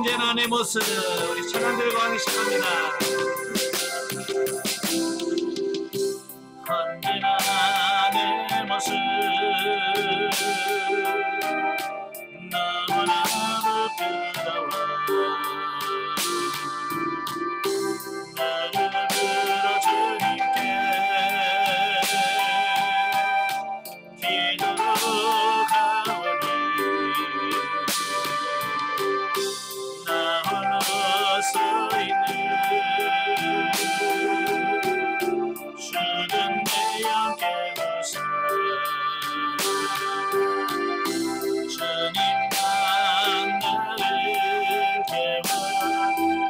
언제나 내 모습. 우리 찬양들과 함께합니다. 언제나 내 모습 너무나도 뜨거워 나를 들어 주님께 기도하오니 나 홀로 서 있는 주는 내 영계 구사 주님만 나를 깨워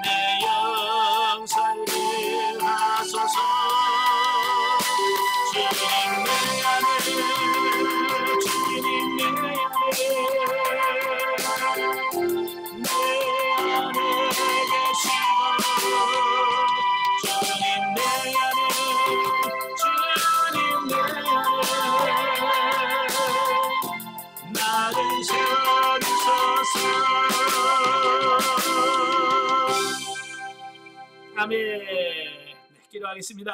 내 영살을 하소서 주님 내 안에 주님 내 안에 계시고 주님 내 안에 주님 내 안에 나를 세워주소서. 아멘. 네, 기도하겠습니다.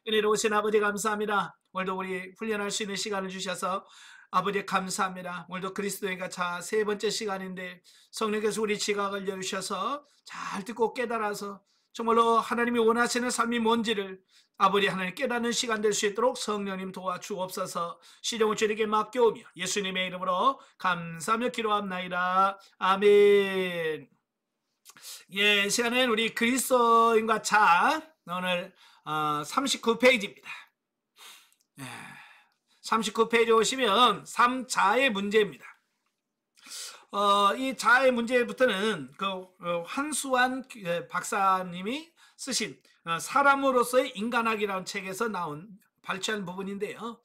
은혜로우신 아버지 감사합니다. 오늘도 우리 훈련할 수 있는 시간을 주셔서 아버지 감사합니다. 오늘도 그리스도의 가차 세 번째 시간인데 성령께서 우리 지각을 열으셔서 잘 듣고 깨달아서 정말로 하나님이 원하시는 삶이 뭔지를 아버지 하나님 깨닫는 시간 될 수 있도록 성령님 도와주옵소서. 시종을 주님께 맡겨오며 예수님의 이름으로 감사하며 기도합나이다. 아멘. 예, 시간은 우리 그리스도인과 차 오늘 39페이지입니다. 예, 39페이지 오시면 3자의 문제입니다. 이 자의 문제부터는 한수환 박사님이 쓰신 사람으로서의 인간학이라는 책에서 발췌한 부분인데요.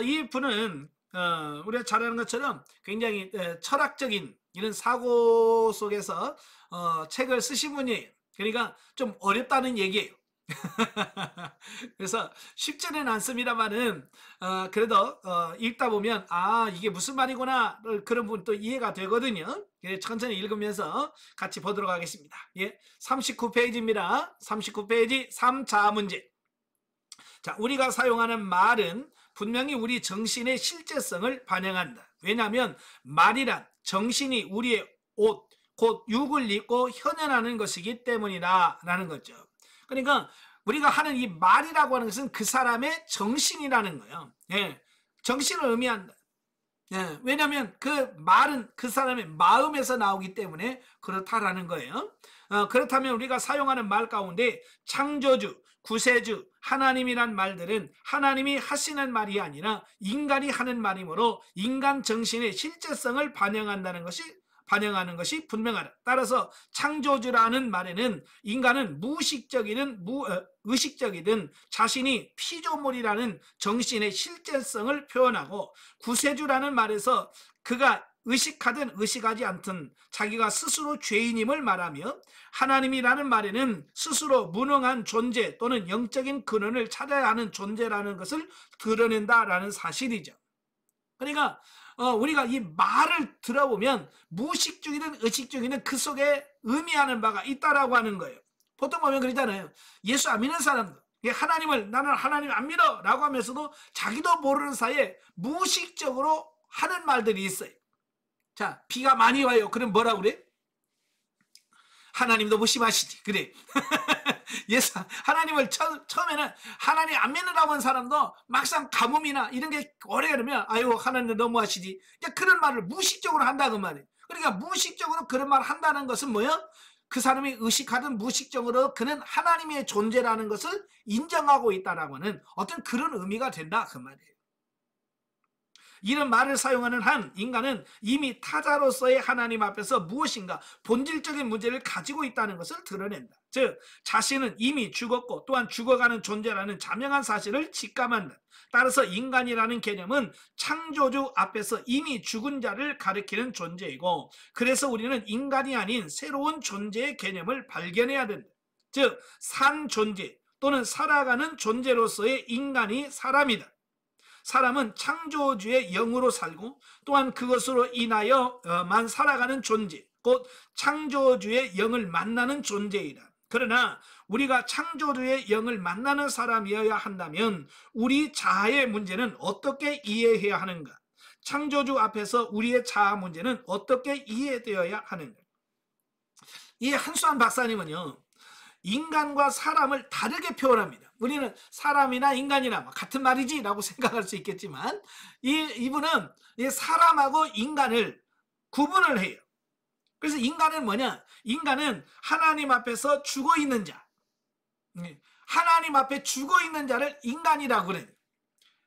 이 분은 우리가 잘 아는 것처럼 굉장히 철학적인 이런 사고 속에서 책을 쓰신 분이에요. 그러니까 좀 어렵다는 얘기예요. 그래서 쉽지는 않습니다만은 그래도 읽다 보면 이게 무슨 말이구나 그런 부분 또 이해가 되거든요. 천천히 읽으면서 같이 보도록 하겠습니다. 예, 39페이지입니다. 39페이지 3자 문제. 자, 우리가 사용하는 말은 분명히 우리 정신의 실제성을 반영한다. 왜냐하면 말이란 정신이 우리의 옷, 곧 육을 입고 현현하는 것이기 때문이다 라는 거죠. 그러니까 우리가 하는 이 말이라고 하는 것은 그 사람의 정신이라는 거예요. 예, 정신을 의미한다. 예, 왜냐하면 그 말은 그 사람의 마음에서 나오기 때문에 그렇다라는 거예요. 그렇다면 우리가 사용하는 말 가운데 창조주, 구세주, 하나님이란 말들은 하나님이 하시는 말이 아니라 인간이 하는 말이므로 인간 정신의 실제성을 반영하는 것이 분명하다. 따라서 창조주라는 말에는 인간은 무의식적이든 의식적이든 자신이 피조물이라는 정신의 실제성을 표현하고, 구세주라는 말에서 그가 의식하든 의식하지 않든 자기가 스스로 죄인임을 말하며, 하나님이라는 말에는 스스로 무능한 존재 또는 영적인 근원을 찾아야 하는 존재라는 것을 드러낸다라는 사실이죠. 그러니까 우리가 이 말을 들어보면 무의식적이든 의식적이든 그 속에 의미하는 바가 있다라고 하는 거예요. 보통 보면 그러잖아요. 예수 안 믿는 사람들, 나는 하나님 안 믿어 라고 하면서도 자기도 모르는 사이에 무의식적으로 하는 말들이 있어요. 자, 비가 많이 와요. 그럼 뭐라 그래? 하나님도 무심하시지. 그래. 예수, 하나님을 처음에는 하나님 안 믿는다고 하는 사람도 막상 가뭄이나 이런 게 오래 그러면 아유 하나님 너무하시지. 그런 말을 무의식적으로 한다 그 말이에요. 그러니까 무의식적으로 그런 말을 한다는 것은 뭐예요? 그 사람이 의식하든 무의식적으로 그는 하나님의 존재라는 것을 인정하고 있다라고 하는 어떤 그런 의미가 된다 그 말이에요. 이런 말을 사용하는 한 인간은 이미 타자로서의 하나님 앞에서 무엇인가 본질적인 문제를 가지고 있다는 것을 드러낸다. 즉 자신은 이미 죽었고 또한 죽어가는 존재라는 자명한 사실을 직감한다. 따라서 인간이라는 개념은 창조주 앞에서 이미 죽은 자를 가리키는 존재이고, 그래서 우리는 인간이 아닌 새로운 존재의 개념을 발견해야 된다. 즉 산 존재 또는 살아가는 존재로서의 인간이 사람이다. 사람은 창조주의 영으로 살고 또한 그것으로 인하여만 살아가는 존재, 곧 창조주의 영을 만나는 존재이다. 그러나 우리가 창조주의 영을 만나는 사람이어야 한다면 우리 자아의 문제는 어떻게 이해해야 하는가? 창조주 앞에서 우리의 자아 문제는 어떻게 이해되어야 하는가? 이 한수환 박사님은요, 인간과 사람을 다르게 표현합니다. 우리는 사람이나 인간이나 같은 말이지 라고 생각할 수 있겠지만 이분은 사람하고 인간을 구분을 해요. 그래서 인간은 뭐냐? 인간은 하나님 앞에서 죽어있는 자, 하나님 앞에 죽어있는 자를 인간이라고 그래요.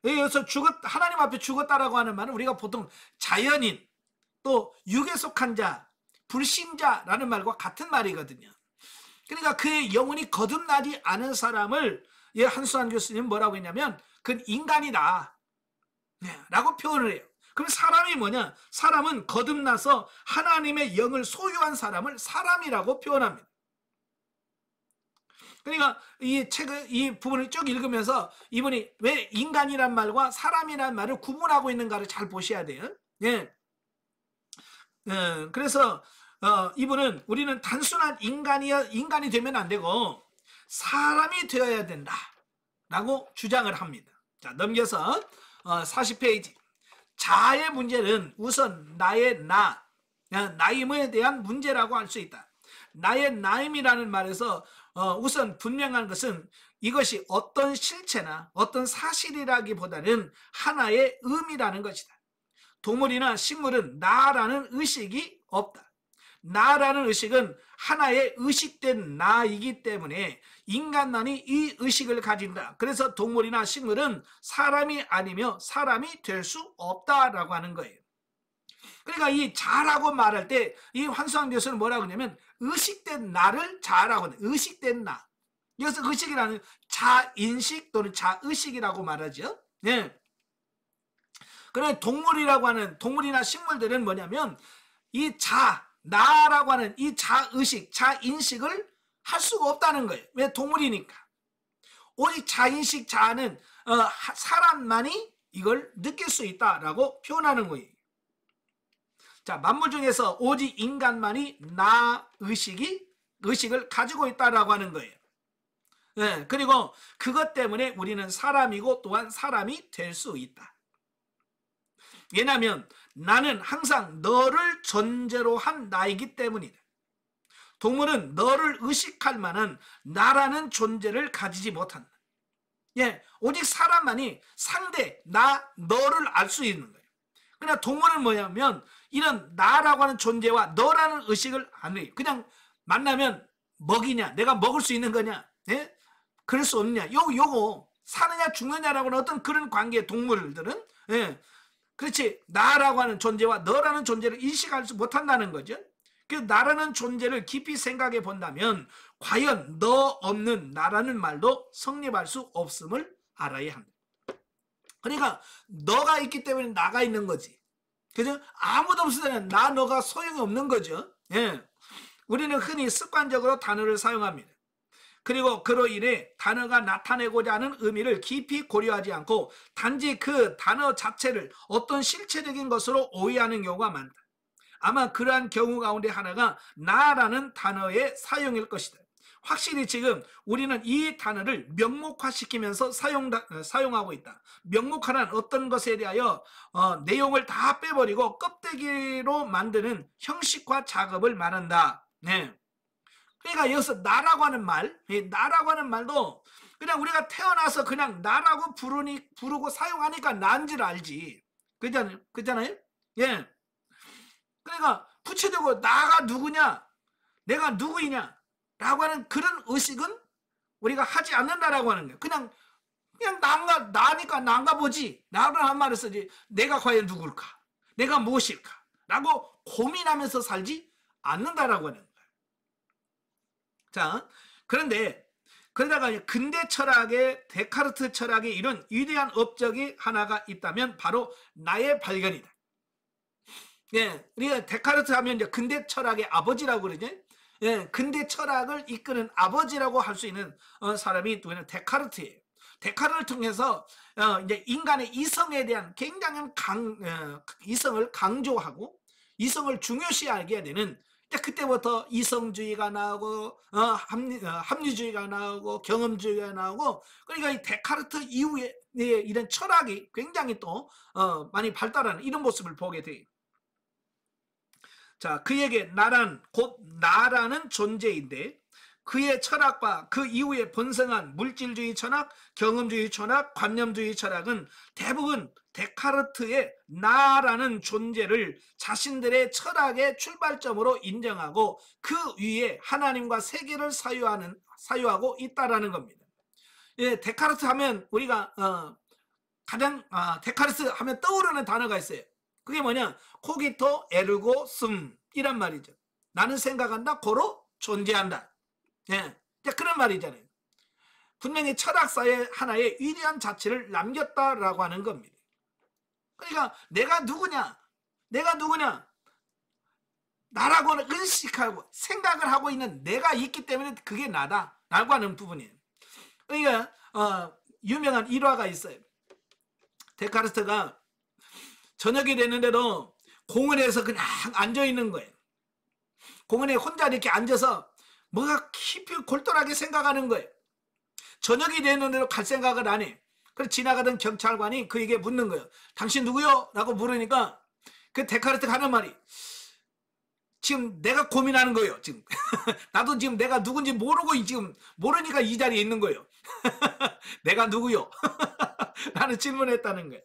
여기서 하나님 앞에 죽었다라고 하는 말은 우리가 보통 자연인, 또 육에 속한 자, 불신자라는 말과 같은 말이거든요. 그러니까 그의 영혼이 거듭나지 않은 사람을 한수환 교수님 뭐라고 했냐면 그건 인간이다 라고 표현을 해요. 그럼 사람이 뭐냐? 사람은 거듭나서 하나님의 영을 소유한 사람을 사람이라고 표현합니다. 그러니까 이 책을, 이 부분을 쭉 읽으면서 이분이 왜 인간이란 말과 사람이란 말을 구분하고 있는가를 잘 보셔야 돼요. 그래서 이분은 우리는 단순한 인간이 되면 안 되고 사람이 되어야 된다 라고 주장을 합니다. 자, 넘겨서 40페이지. 자아의 문제는 우선 나의 나임에 대한 문제라고 할 수 있다. 나의 나임이라는 말에서 우선 분명한 것은 이것이 어떤 실체나 어떤 사실이라기보다는 하나의 의미라는 것이다. 동물이나 식물은 나라는 의식이 없다. 나라는 의식은 하나의 의식된 나이기 때문에 인간만이 이 의식을 가진다. 그래서 동물이나 식물은 사람이 아니며 사람이 될 수 없다라고 하는 거예요. 그러니까 이 자라고 말할 때 이 한수환 교수는 뭐라고 하냐면 의식된 나를 자라고 해요. 의식된 나. 여기서 의식이라는 자인식 또는 자의식이라고 말하죠. 네. 그러나 동물이나 식물들은 뭐냐면 이 나라고 하는 이 자의식, 자인식을 할 수가 없다는 거예요. 왜? 동물이니까. 오직 자인식, 자아는 사람만이 이걸 느낄 수 있다라고 표현하는 거예요. 자, 만물 중에서 오직 인간만이 의식을 가지고 있다라고 하는 거예요. 네, 그리고 그것 때문에 우리는 사람이고 또한 사람이 될 수 있다. 왜냐하면 나는 항상 너를 전제로 한 나이기 때문이다. 동물은 너를 의식할 만한 나라는 존재를 가지지 못한다. 오직 사람만이 너를 알 수 있는 거예요. 그러나 동물은 뭐냐면 이런 나라고 하는 존재와 너라는 의식을 안 해요. 그냥 만나면 먹이냐, 내가 먹을 수 있는 거냐, 그럴 수 없느냐, 요거 사느냐 죽느냐라고 하는 어떤 그런 관계. 동물들은 그렇지, 나라고 하는 존재와 너라는 존재를 인식하지 못한다는 거죠. 그 나라는 존재를 깊이 생각해 본다면 과연 너 없는 나라는 말도 성립할 수 없음을 알아야 합니다. 그러니까 너가 있기 때문에 나가 있는 거지. 그죠? 아무도 없을 때는 너가 소용이 없는 거죠. 우리는 흔히 습관적으로 단어를 사용합니다. 그리고 그로 인해 단어가 나타내고자 하는 의미를 깊이 고려하지 않고 단지 그 단어 자체를 어떤 실체적인 것으로 오해하는 경우가 많다. 아마 그러한 경우 가운데 하나가 나라는 단어의 사용일 것이다. 확실히 지금 우리는 이 단어를 명목화시키면서 사용하고 있다. 명목화란 어떤 것에 대하여 내용을 다 빼버리고 껍데기로 만드는 형식화 작업을 말한다. 그러니까 여기서 나라고 하는 말도 그냥 우리가 태어나서 그냥 나라고 부르고 사용하니까 나인 줄 알지. 그잖아요? 그러니까 붙여두고 나가 누구냐, 내가 누구이냐 라고 하는 그런 의식은 우리가 하지 않는다라고 하는 거예요. 그냥 나니까 난가 보지. 나를 한 말을 쓰지. 내가 과연 누굴까? 내가 무엇일까? 라고 고민하면서 살지 않는다라고 하는 거예요. 자, 그러다가 근대 철학의 데카르트 철학의 이런 위대한 업적이 하나가 있다면 바로 나의 발견이다. 우리가 데카르트 하면 이제 근대 철학의 아버지라고 그러죠. 근대 철학을 이끄는 아버지라고 할 수 있는 사람이 누구냐면 데카르트예요. 데카르트를 통해서 이제 인간의 이성에 대한 굉장한 이성을 강조하고 이성을 중요시하게 되는 그때부터 이성주의가 나오고 합리주의가 나오고 경험주의가 나오고, 그러니까 이 데카르트 이후에 이런 철학이 굉장히 또 많이 발달하는 이런 모습을 보게 돼요. 자, 그에게 나란 곧 나라는 존재인데 그의 철학과 그 이후에 번성한 물질주의 철학, 경험주의 철학, 관념주의 철학은 대부분 데카르트의 나라는 존재를 자신들의 철학의 출발점으로 인정하고 그 위에 하나님과 세계를 사유하고 있다라는 겁니다. 예, 데카르트 하면 우리가 가장 데카르트 하면 떠오르는 단어가 있어요. 그게 뭐냐? 코기토 에르고 숨 이란 말이죠. 나는 생각한다, 고로 존재한다. 예, 그런 말이잖아요. 분명히 철학사의 하나의 위대한 자체를 남겼다라고 하는 겁니다. 그러니까 내가 누구냐? 나라고는 의식하고 생각을 하고 있는 내가 있기 때문에 그게 나다라고 하는 부분이에요. 그러니까 유명한 일화가 있어요. 데카르트가 저녁이 되는데도 공원에서 그냥 앉아 있는 거예요. 공원에 혼자 이렇게 앉아서 뭐가 깊이 골똘하게 생각하는 거예요. 저녁이 되는데도 갈 생각을 안 해. 그래서 지나가던 경찰관이 그에게 묻는 거예요. 당신 누구요? 라고 물으니까 그 데카르트가 하는 말이, 지금 내가 고민하는 거예요. 지금 나도 지금 내가 누군지 모르고 지금 모르니까 이 자리에 있는 거예요. 내가 누구요? 라는 질문을 했다는 거예요.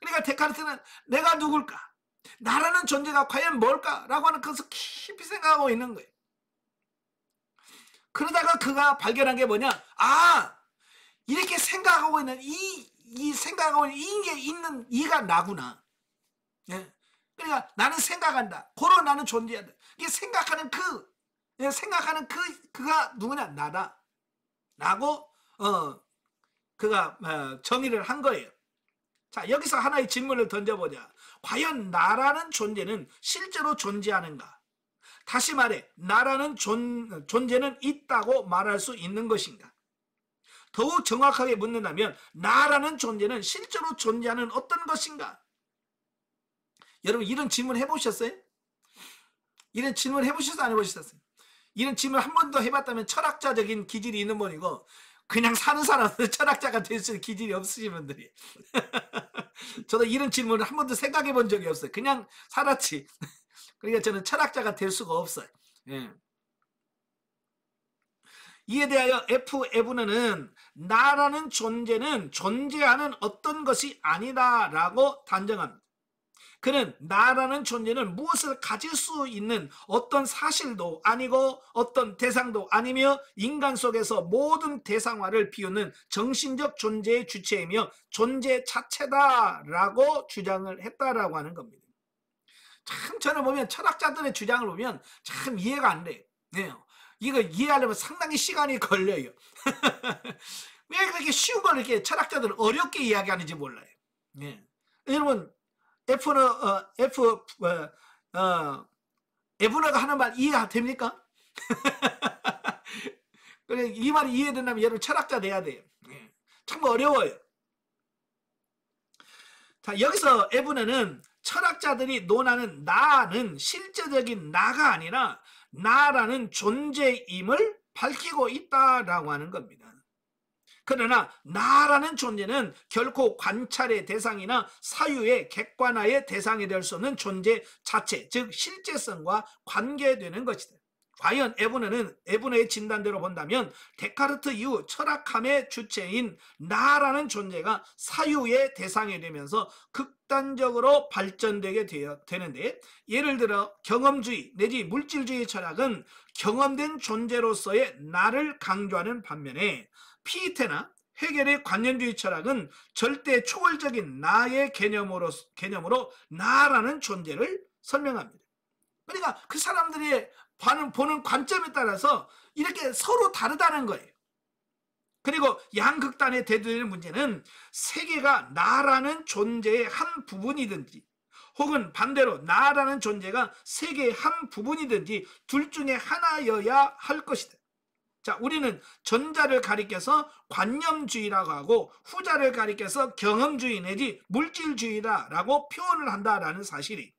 그러니까 데카르트는 내가 누굴까? 나라는 존재가 과연 뭘까? 라고 하는 것을 깊이 생각하고 있는 거예요. 그러다가 그가 발견한 게 뭐냐? 이렇게 생각하고 있는 이 생각하고 있는 이가 나구나. 예. 그러니까 나는 생각한다. 고로 나는 존재한다. 이게 생각하는 그가 누구냐? 나다. 라고 그가 정의를 한 거예요. 자, 여기서 하나의 질문을 던져보자. 과연 나라는 존재는 실제로 존재하는가? 다시 말해, 나라는 존재는 있다고 말할 수 있는 것인가? 더욱 정확하게 묻는다면 나라는 존재는 실제로 존재하는 어떤 것인가? 여러분, 이런 질문 해보셨어요? 이런 질문 해보셨어요? 안 해보셨어요? 이런 질문 한 번도 해봤다면 철학자적인 기질이 있는 분이고, 그냥 사는 사람은 철학자가 될 수 있는 기질이 없으신 분들이. 저도 이런 질문을 한 번도 생각해 본 적이 없어요. 그냥 살았지. 그러니까 저는 철학자가 될 수가 없어요. 예. 이에 대하여 에브너는 나라는 존재는 존재하는 어떤 것이 아니다라고 단정합니다. 그는 나라는 존재는 무엇을 가질 수 있는 어떤 사실도 아니고 어떤 대상도 아니며 인간 속에서 모든 대상화를 비우는 정신적 존재의 주체이며 존재 자체다라고 주장을 했다라고 하는 겁니다. 참 저는 보면 철학자들의 주장을 보면 참 이해가 안 돼요. 네. 이거 이해하려면 상당히 시간이 걸려요. 왜 그렇게 쉬운 걸 이렇게 철학자들은 어렵게 이야기하는지 몰라요. 네. 여러분, 에브너가 하는 말 이해됩니까? 그래, 이 말이 이해된다면 여러분 철학자 돼야 돼요. 네. 참 어려워요. 자, 여기서 에브너는 철학자들이 논하는 나는 실제적인 나가 아니라 나라는 존재임을 밝히고 있다라고 하는 겁니다. 그러나 나라는 존재는 결코 관찰의 대상이나 사유의 객관화의 대상이 될 수 없는 존재 자체, 즉 실제성과 관계되는 것이다. 과연 에브너의 진단대로 본다면 데카르트 이후 철학함의 주체인 나라는 존재가 사유의 대상이 되면서 극단적으로 발전되게 되는데, 예를 들어 경험주의 내지 물질주의 철학은 경험된 존재로서의 나를 강조하는 반면에 피에테나 헤겔의 관념주의 철학은 절대 초월적인 나의 개념으로 나라는 존재를 설명합니다. 그러니까 그 사람들이 보는 관점에 따라서 이렇게 서로 다르다는 거예요. 그리고 양극단에 대두되는 문제는 세계가 나라는 존재의 한 부분이든지 혹은 반대로 나라는 존재가 세계의 한 부분이든지 둘 중에 하나여야 할 것이다. 자, 우리는 전자를 가리켜서 관념주의라고 하고 후자를 가리켜서 경험주의 내지 물질주의라고 표현을 한다라는 사실이.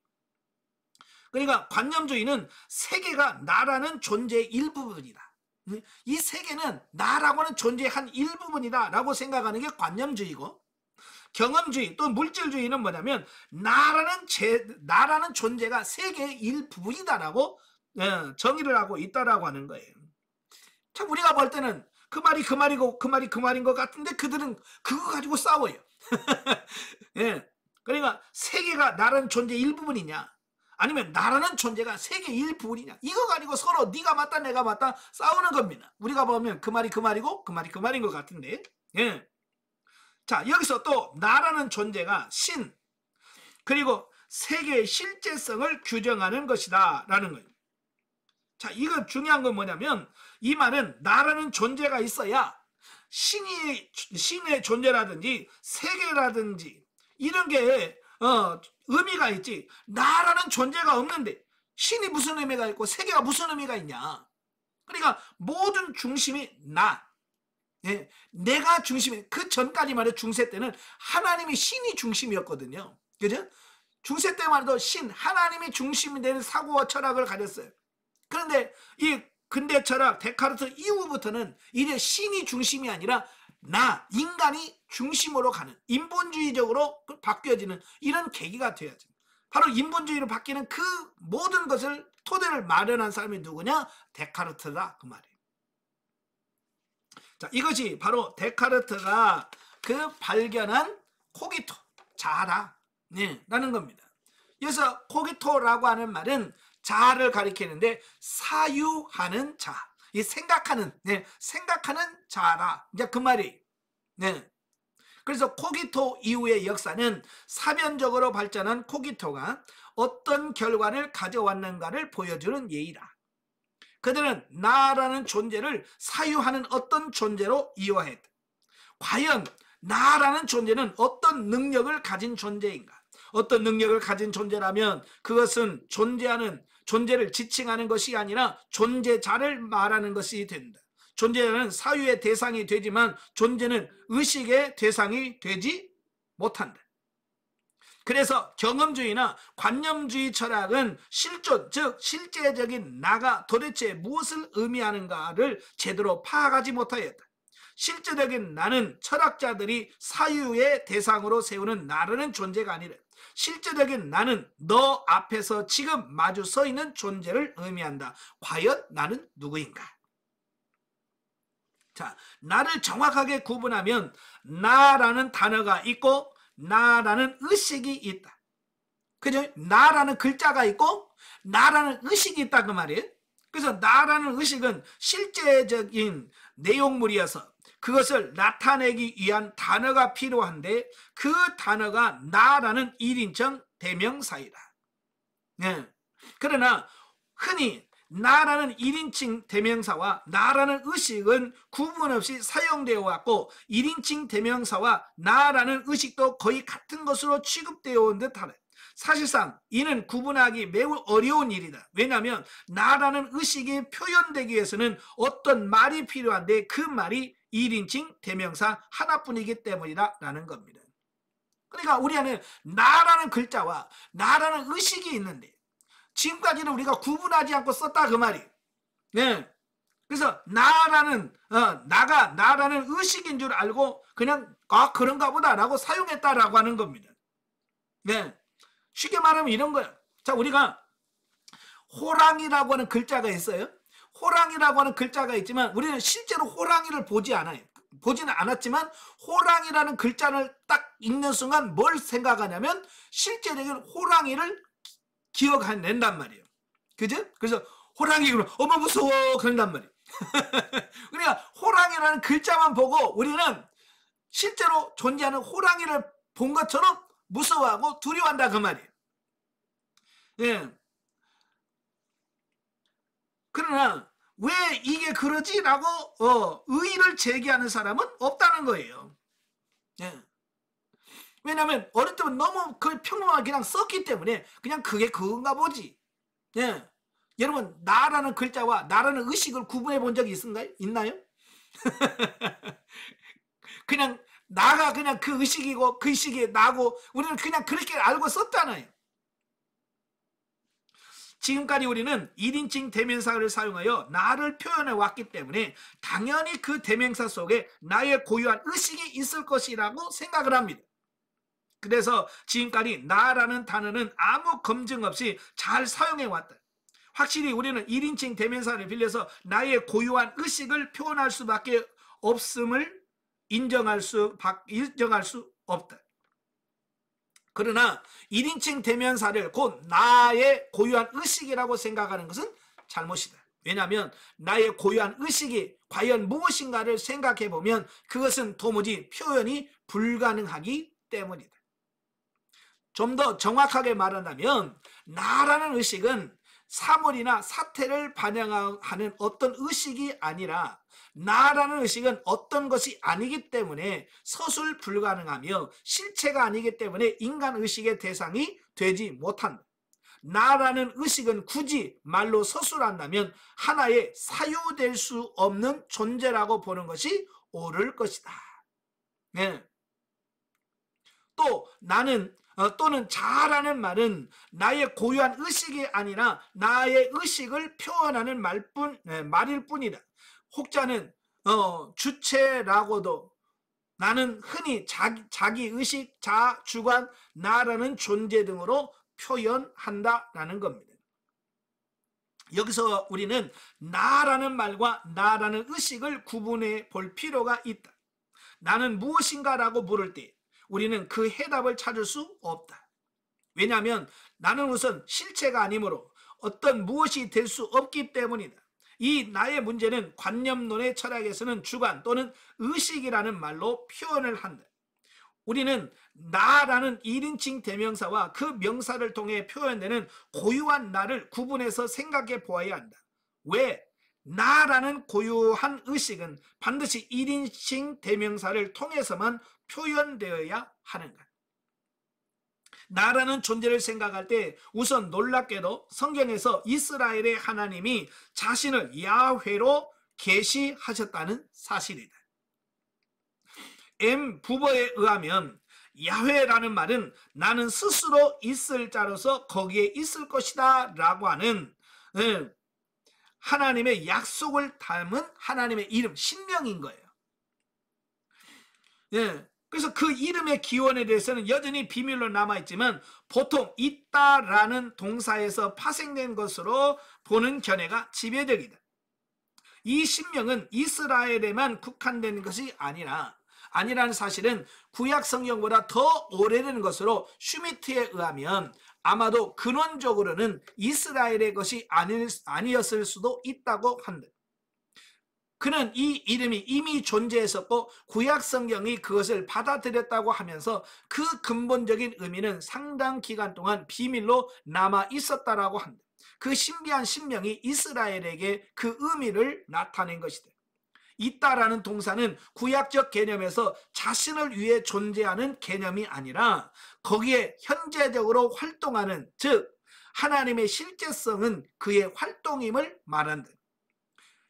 그러니까 관념주의는 세계가 나라는 존재의 일부분이다. 이 세계는 나라고 하는 존재의 한 일부분이다 라고 생각하는 게 관념주의고, 경험주의 또 물질주의는 뭐냐면 나라는 존재가 세계의 일부분이다라고 정의를 하고 있다라고 하는 거예요. 참 우리가 볼 때는 그 말이 그 말이고 그 말이 그 말인 것 같은데 그들은 그거 가지고 싸워요. 예. 그러니까 세계가 나라는 존재의 일부분이냐 아니면 나라는 존재가 세계의 일부분이냐, 이거 가지고 서로 네가 맞다 내가 맞다 싸우는 겁니다. 우리가 보면 그 말이 그 말이고 그 말이 그 말인 것 같은데. 예. 자, 여기서 또 나라는 존재가 신 그리고 세계의 실제성을 규정하는 것이다 라는 거예요. 자, 이거 중요한 건 뭐냐면 이 말은 나라는 존재가 있어야 신의 존재라든지 세계라든지 이런 게 의미가 있지, 나라는 존재가 없는데 신이 무슨 의미가 있고 세계가 무슨 의미가 있냐. 그러니까 모든 중심이 나, 예, 내가 중심이, 그 전까지 말해 중세 때는 하나님이 신이 중심이었거든요. 그죠? 중세 때만 해도 신, 하나님이 중심이 되는 사고와 철학을 가졌어요. 그런데 이 근대 철학 데카르트 이후부터는 이제 신이 중심이 아니라 나, 인간이 중심으로 가는 인본주의적으로 바뀌어지는 이런 계기가 되어야죠. 바로 인본주의로 바뀌는 그 모든 것을 토대를 마련한 사람이 누구냐? 데카르트다 그 말이에요. 자, 이것이 바로 데카르트가 그 발견한 코기토, 자아다, 네, 라는 겁니다. 그래서 코기토라고 하는 말은 자아를 가리키는데 사유하는 자, 이 생각하는, 네, 생각하는 자아다, 이제 그 말이. 네. 그래서 코기토 이후의 역사는 사변적으로 발전한 코기토가 어떤 결과를 가져왔는가를 보여주는 예이다. 그들은 나라는 존재를 사유하는 어떤 존재로 이해했다. 과연 나라는 존재는 어떤 능력을 가진 존재인가? 어떤 능력을 가진 존재라면 그것은 존재를 지칭하는 것이 아니라 존재자를 말하는 것이 된다. 존재는 사유의 대상이 되지만 존재는 의식의 대상이 되지 못한다. 그래서 경험주의나 관념주의 철학은 실존, 즉 실제적인 나가 도대체 무엇을 의미하는가를 제대로 파악하지 못하였다. 실제적인 나는 철학자들이 사유의 대상으로 세우는 나라는 존재가 아니라 실제적인 나는 너 앞에서 지금 마주 서 있는 존재를 의미한다. 과연 나는 누구인가? 자, 나를 정확하게 구분하면 나라는 단어가 있고 나라는 의식이 있다. 그죠? 나라는 글자가 있고 나라는 의식이 있다 그 말이에요. 그래서 나라는 의식은 실제적인 내용물이어서 그것을 나타내기 위한 단어가 필요한데 그 단어가 나라는 1인称 대명사이다. 네. 그러나 흔히 나라는 1인칭 대명사와 나라는 의식은 구분 없이 사용되어 왔고 1인칭 대명사와 나라는 의식도 거의 같은 것으로 취급되어 온 듯하다. 사실상 이는 구분하기 매우 어려운 일이다. 왜냐하면 나라는 의식이 표현되기 위해서는 어떤 말이 필요한데 그 말이 1인칭 대명사 하나뿐이기 때문이다 라는 겁니다. 그러니까 우리 안에 나라는 글자와 나라는 의식이 있는데 지금까지는 우리가 구분하지 않고 썼다 그 말이. 네. 그래서 나라는 나라는 의식인 줄 알고 그냥 그런가 보다라고 사용했다라고 하는 겁니다. 네. 쉽게 말하면 이런 거예요. 자, 우리가 호랑이라고 하는 글자가 있어요. 호랑이라고 하는 글자가 있지만 우리는 실제로 호랑이를 보지 않아요. 보지는 않았지만 호랑이라는 글자를 딱 읽는 순간 뭘 생각하냐면 실제적인 호랑이를 기억해낸단 말이에요. 그죠? 그래서 호랑이 그러면 어머 무서워 그런단 말이에요. 그러니까 호랑이라는 글자만 보고 우리는 실제로 존재하는 호랑이를 본 것처럼 무서워하고 두려워한다 그 말이에요. 예. 그러나 왜 이게 그러지라고 의의를 제기하는 사람은 없다는 거예요. 예. 왜냐하면 어릴 때는 너무 그 평범하게 그냥 썼기 때문에 그냥 그게 그건가 보지. 예. 여러분 나라는 글자와 나라는 의식을 구분해 본 적이 있나요? 그냥 나가 그냥 그 의식이고 그 의식이 나고 우리는 그냥 그렇게 알고 썼잖아요. 지금까지 우리는 1인칭 대명사를 사용하여 나를 표현해 왔기 때문에 당연히 그 대명사 속에 나의 고유한 의식이 있을 것이라고 생각을 합니다. 그래서 지금까지 나라는 단어는 아무 검증 없이 잘 사용해 왔다. 확실히 우리는 1인칭 대명사를 빌려서 나의 고유한 의식을 표현할 수밖에 없음을 인정할 수 없다. 그러나 1인칭 대명사를 곧 나의 고유한 의식이라고 생각하는 것은 잘못이다. 왜냐하면 나의 고유한 의식이 과연 무엇인가를 생각해 보면 그것은 도무지 표현이 불가능하기 때문이다. 좀 더 정확하게 말한다면 나라는 의식은 사물이나 사태를 반영하는 어떤 의식이 아니라 나라는 의식은 어떤 것이 아니기 때문에 서술 불가능하며 실체가 아니기 때문에 인간 의식의 대상이 되지 못한다. 나라는 의식은 굳이 말로 서술한다면 하나의 사유될 수 없는 존재라고 보는 것이 옳을 것이다. 네. 또 나는 또는 자라는 말은 나의 고유한 의식이 아니라 나의 의식을 표현하는 말일 뿐이다. 혹자는 주체라고도 나는 흔히 자기 의식, 자, 주관, 나라는 존재 등으로 표현한다라는 겁니다. 여기서 우리는 나라는 말과 나라는 의식을 구분해 볼 필요가 있다. 나는 무엇인가라고 물을 때 우리는 그 해답을 찾을 수 없다. 왜냐하면 나는 우선 실체가 아니므로 어떤 무엇이 될 수 없기 때문이다. 이 나의 문제는 관념론의 철학에서는 주관 또는 의식이라는 말로 표현을 한다. 우리는 나라는 1인칭 대명사와 그 명사를 통해 표현되는 고유한 나를 구분해서 생각해 보아야 한다. 왜? 나라는 고유한 의식은 반드시 1인칭 대명사를 통해서만 표현되어야 하는가? 나라는 존재를 생각할 때 우선 놀랍게도 성경에서 이스라엘의 하나님이 자신을 야훼로 계시하셨다는 사실이다. M 부버에 의하면 야훼라는 말은 나는 스스로 있을 자로서 거기에 있을 것이다 라고 하는 하나님의 약속을 담은 하나님의 이름, 신명인 거예요. 그래서 그 이름의 기원에 대해서는 여전히 비밀로 남아있지만 보통 있다라는 동사에서 파생된 것으로 보는 견해가 지배적이다. 이 신명은 이스라엘에만 국한된 것이 아니라는 사실은 구약 성경보다 더 오래된 것으로 슈미트에 의하면 아마도 근원적으로는 이스라엘의 것이 아니었을 수도 있다고 한다. 그는 이 이름이 이미 존재했었고 구약 성경이 그것을 받아들였다고 하면서 그 근본적인 의미는 상당 기간 동안 비밀로 남아 있었다라고 한다. 그 신비한 신명이 이스라엘에게 그 의미를 나타낸 것이다. 있다라는 동사는 구약적 개념에서 자신을 위해 존재하는 개념이 아니라 거기에 현재적으로 활동하는, 즉 하나님의 실제성은 그의 활동임을 말한다.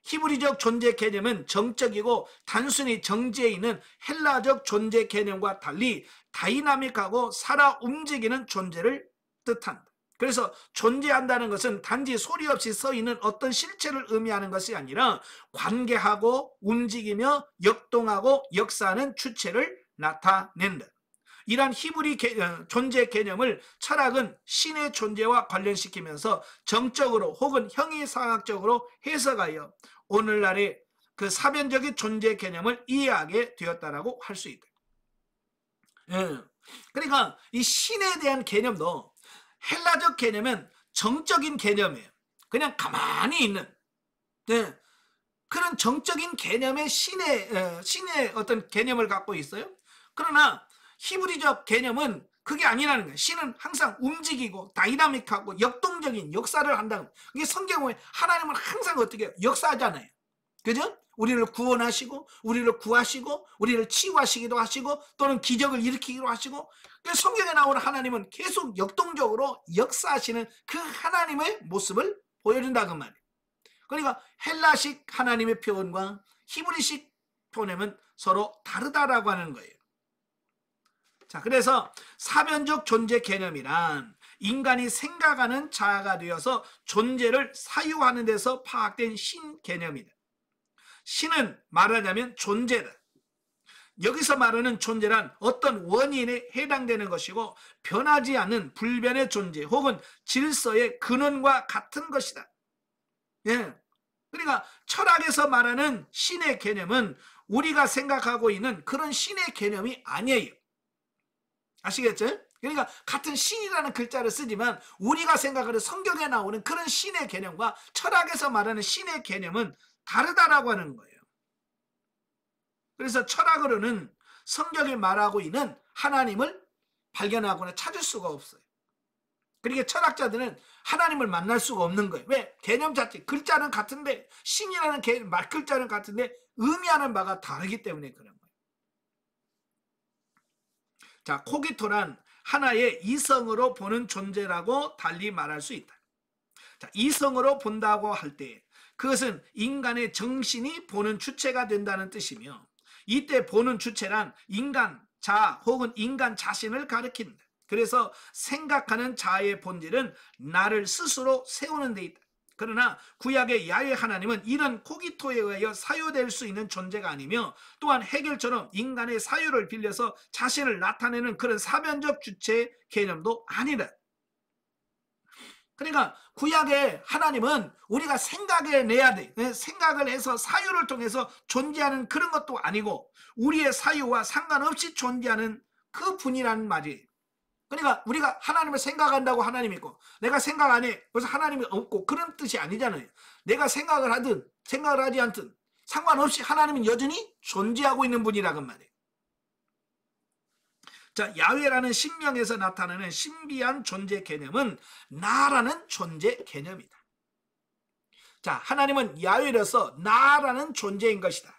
히브리적 존재 개념은 정적이고 단순히 정지해 있는 헬라적 존재 개념과 달리 다이나믹하고 살아 움직이는 존재를 뜻한다. 그래서 존재한다는 것은 단지 소리 없이 서 있는 어떤 실체를 의미하는 것이 아니라 관계하고 움직이며 역동하고 역사하는 주체를 나타낸다. 이러한 히브리 존재 개념을 철학은 신의 존재와 관련시키면서 정적으로 혹은 형이상학적으로 해석하여 오늘날의 그 사변적인 존재 개념을 이해하게 되었다라고 할 수 있다. 그러니까 이 신에 대한 개념도 헬라적 개념은 정적인 개념이에요. 그냥 가만히 있는 그런 정적인 개념의 신의 어떤 개념을 갖고 있어요. 그러나 히브리적 개념은 그게 아니라는 거예요. 신은 항상 움직이고 다이나믹하고 역동적인 역사를 한다는 거예요. 이게 성경에 보면 하나님은 항상 어떻게 역사하잖아요. 그죠? 우리를 구원하시고 우리를 구하시고 우리를 치유하시기도 하시고 또는 기적을 일으키기도 하시고, 성경에 나오는 하나님은 계속 역동적으로 역사하시는 그 하나님의 모습을 보여준다 그 말이에요. 그러니까 헬라식 하나님의 표현과 히브리식 표현은 서로 다르다라고 하는 거예요. 자, 그래서 사변적 존재 개념이란 인간이 생각하는 자아가 되어서 존재를 사유하는 데서 파악된 신 개념이다. 신은 말하자면 존재다. 여기서 말하는 존재란 어떤 원인에 해당되는 것이고 변하지 않는 불변의 존재 혹은 질서의 근원과 같은 것이다. 예. 그러니까 철학에서 말하는 신의 개념은 우리가 생각하고 있는 그런 신의 개념이 아니에요. 아시겠죠? 그러니까 같은 신이라는 글자를 쓰지만 우리가 생각하는 성경에 나오는 그런 신의 개념과 철학에서 말하는 신의 개념은 다르다라고 하는 거예요. 그래서 철학으로는 성경이 말하고 있는 하나님을 발견하거나 찾을 수가 없어요. 그러니까 철학자들은 하나님을 만날 수가 없는 거예요. 왜? 개념 자체, 글자는 같은데 신이라는 말글자는 같은데 의미하는 바가 다르기 때문에 그런 거예요. 자, 코기토란 하나의 이성으로 보는 존재라고 달리 말할 수 있다. 자, 이성으로 본다고 할 때 그것은 인간의 정신이 보는 주체가 된다는 뜻이며 이때 보는 주체란 인간 자 혹은 인간 자신을 가리킨다. 그래서 생각하는 자의 본질은 나를 스스로 세우는 데 있다. 그러나 구약의 야훼 하나님은 이런 코기토에 의하여 사유될 수 있는 존재가 아니며 또한 해겔처럼 인간의 사유를 빌려서 자신을 나타내는 그런 사변적 주체 개념도 아니다. 그러니까 구약의 하나님은 우리가 생각해내야 돼. 생각을 해서 사유를 통해서 존재하는 그런 것도 아니고 우리의 사유와 상관없이 존재하는 그 분이라는 말이에요. 그러니까 우리가 하나님을 생각한다고 하나님이 있고 내가 생각 안 해. 그래서 하나님이 없고 그런 뜻이 아니잖아요. 내가 생각을 하든 생각을 하지 않든 상관없이 하나님은 여전히 존재하고 있는 분이라는 말이에요. 자, 야훼라는 신명에서 나타나는 신비한 존재 개념은 나라는 존재 개념이다. 자, 하나님은 야훼로서 나라는 존재인 것이다.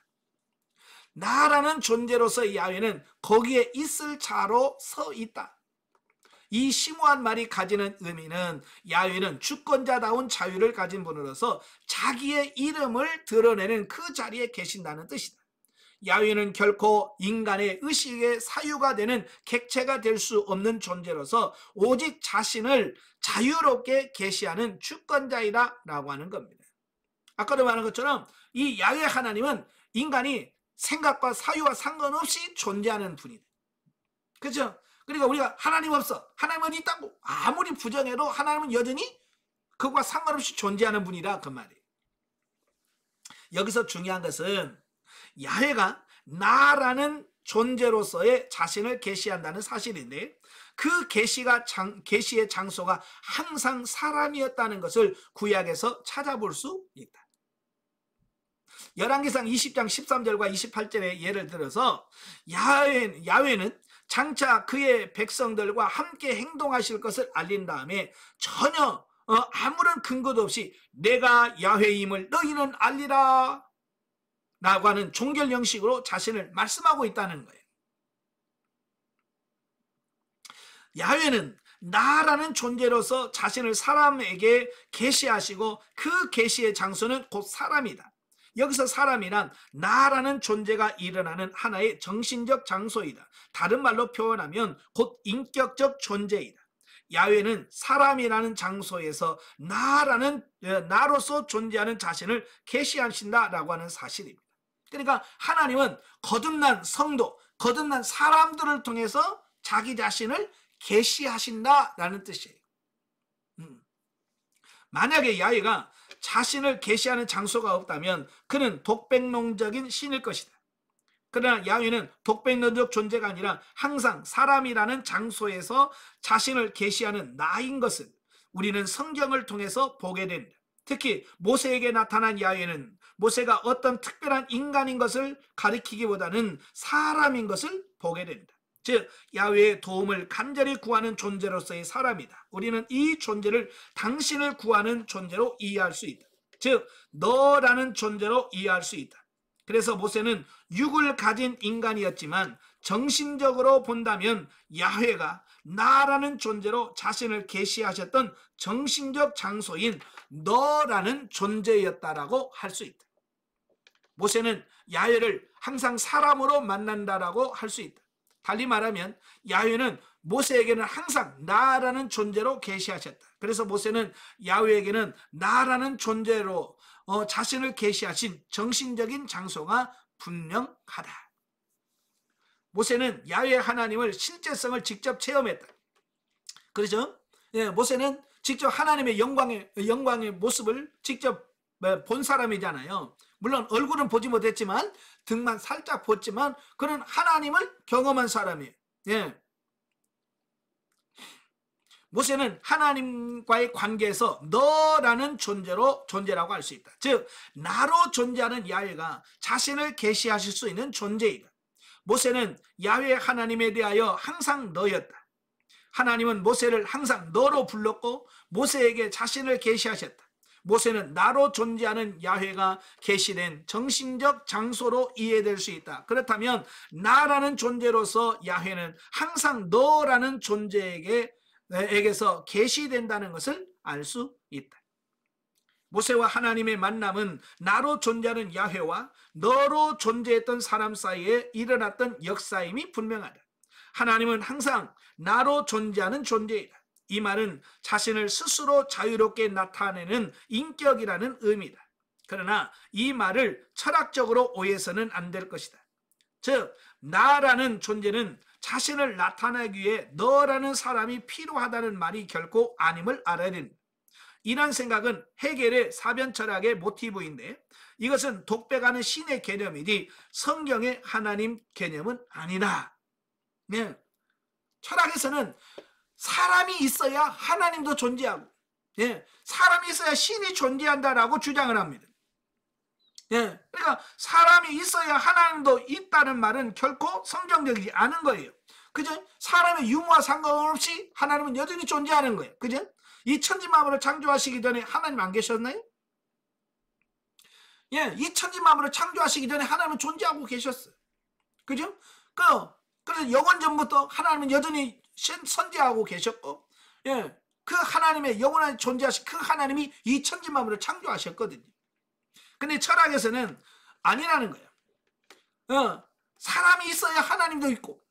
나라는 존재로서 야훼는 거기에 있을 자로 서 있다. 이 심오한 말이 가지는 의미는 야훼는 주권자다운 자유를 가진 분으로서 자기의 이름을 드러내는 그 자리에 계신다는 뜻이다. 야훼는 결코 인간의 의식의 사유가 되는 객체가 될 수 없는 존재로서 오직 자신을 자유롭게 계시하는 주권자이다 라고 하는 겁니다. 아까도 말한 것처럼 이 야훼 하나님은 인간이 생각과 사유와 상관없이 존재하는 분이다. 그렇죠? 그러니까 우리가 하나님 없어, 하나님은 있다고 아무리 부정해도 하나님은 여전히 그것과 상관없이 존재하는 분이라 그 말이에요. 여기서 중요한 것은 야훼가 나라는 존재로서의 자신을 계시한다는 사실인데 그 계시의 장소가 항상 사람이었다는 것을 구약에서 찾아볼 수 있다. 열왕기상 20장 13절과 28절의 예를 들어서 야훼는 장차 그의 백성들과 함께 행동하실 것을 알린 다음에 전혀 아무런 근거도 없이 내가 야훼임을 너희는 알리라 라고 하는 종결 형식으로 자신을 말씀하고 있다는 거예요. 야훼는 나라는 존재로서 자신을 사람에게 계시하시고 그 계시의 장소는 곧 사람이다. 여기서 사람이란 나라는 존재가 일어나는 하나의 정신적 장소이다. 다른 말로 표현하면 곧 인격적 존재이다. 야훼는 사람이라는 장소에서 나로서 존재하는 자신을 계시하신다라고 하는 사실입니다. 그러니까 하나님은 거듭난 성도, 거듭난 사람들을 통해서 자기 자신을 계시하신다라는 뜻이에요. 만약에 야훼가 자신을 계시하는 장소가 없다면 그는 독백농적인 신일 것이다. 그러나 야훼는 독백론적 존재가 아니라 항상 사람이라는 장소에서 자신을 계시하는 나인 것을 우리는 성경을 통해서 보게 됩니다. 특히 모세에게 나타난 야훼는 모세가 어떤 특별한 인간인 것을 가리키기보다는 사람인 것을 보게 됩니다. 즉 야훼의 도움을 간절히 구하는 존재로서의 사람이다. 우리는 이 존재를 당신을 구하는 존재로 이해할 수 있다. 즉 너라는 존재로 이해할 수 있다. 그래서 모세는 육을 가진 인간이었지만 정신적으로 본다면 야훼가 나라는 존재로 자신을 계시하셨던 정신적 장소인 너라는 존재였다라고 할 수 있다. 모세는 야훼를 항상 사람으로 만난다라고 할 수 있다. 달리 말하면 야훼는 모세에게는 항상 나라는 존재로 계시하셨다. 그래서 모세는 야훼에게는 나라는 존재로 자신을 계시하신 정신적인 장소가 분명하다. 모세는 야훼 하나님을 실제성을 직접 체험했다. 그렇죠? 예, 모세는 직접 하나님의 영광의 모습을 직접 본 사람이잖아요. 물론 얼굴은 보지 못했지만 등만 살짝 봤지만 그는 하나님을 경험한 사람이에요. 예. 모세는 하나님과의 관계에서 너라는 존재라고 할 수 있다. 즉 나로 존재하는 야훼가 자신을 계시하실 수 있는 존재이다. 모세는 야훼 하나님에 대하여 항상 너였다. 하나님은 모세를 항상 너로 불렀고 모세에게 자신을 계시하셨다. 모세는 나로 존재하는 야훼가 계시된 정신적 장소로 이해될 수 있다. 그렇다면 나라는 존재로서 야훼는 항상 너라는 존재에게서 계시된다는 것을 알 수 있다. 모세와 하나님의 만남은 나로 존재하는 야훼와 너로 존재했던 사람 사이에 일어났던 역사임이 분명하다. 하나님은 항상 나로 존재하는 존재이다. 이 말은 자신을 스스로 자유롭게 나타내는 인격이라는 의미다. 그러나 이 말을 철학적으로 오해해서는 안 될 것이다. 즉 나라는 존재는 자신을 나타내기 위해 너라는 사람이 필요하다는 말이 결코 아님을 알아야 된다. 이런 생각은 헤겔의 사변철학의 모티브인데 이것은 독백하는 신의 개념이지 성경의 하나님 개념은 아니다. 네. 철학에서는 사람이 있어야 하나님도 존재하고, 예, 사람이 있어야 신이 존재한다라고 주장을 합니다. 예, 그러니까 사람이 있어야 하나님도 있다는 말은 결코 성경적이지 않은 거예요. 그죠? 사람의 유무와 상관없이 하나님은 여전히 존재하는 거예요. 그죠? 이 천지만물을 창조하시기 전에 하나님 안 계셨나요? 예, 이 천지만물을 창조하시기 전에 하나님은 존재하고 계셨어요. 그죠? 그래서 영원 전부터 하나님은 여전히 선지하고 계셨고, 예, 그 하나님의 영원한 존재하신 그 하나님이 이 천지만물을 창조하셨거든요. 근데 철학에서는 아니라는 거예요. 사람이 있어야 하나님도 있고,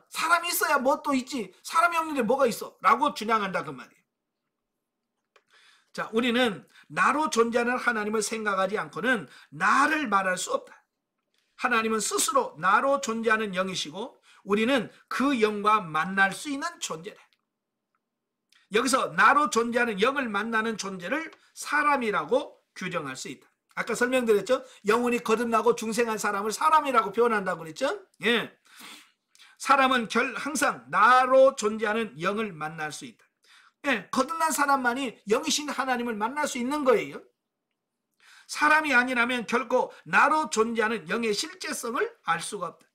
사람이 있어야 뭐 또 있지, 사람이 없는데 뭐가 있어? 라고 주장한다 그 말이에요. 자, 우리는 나로 존재하는 하나님을 생각하지 않고는 나를 말할 수 없다. 하나님은 스스로 나로 존재하는 영이시고 우리는 그 영과 만날 수 있는 존재다. 여기서 나로 존재하는 영을 만나는 존재를 사람이라고 규정할 수 있다. 아까 설명드렸죠? 영혼이 거듭나고 중생한 사람을 사람이라고 표현한다고 그랬죠? 예. 사람은 항상 나로 존재하는 영을 만날 수 있다. 예, 거듭난 사람만이 영이신 하나님을 만날 수 있는 거예요. 사람이 아니라면 결코 나로 존재하는 영의 실제성을 알 수가 없다.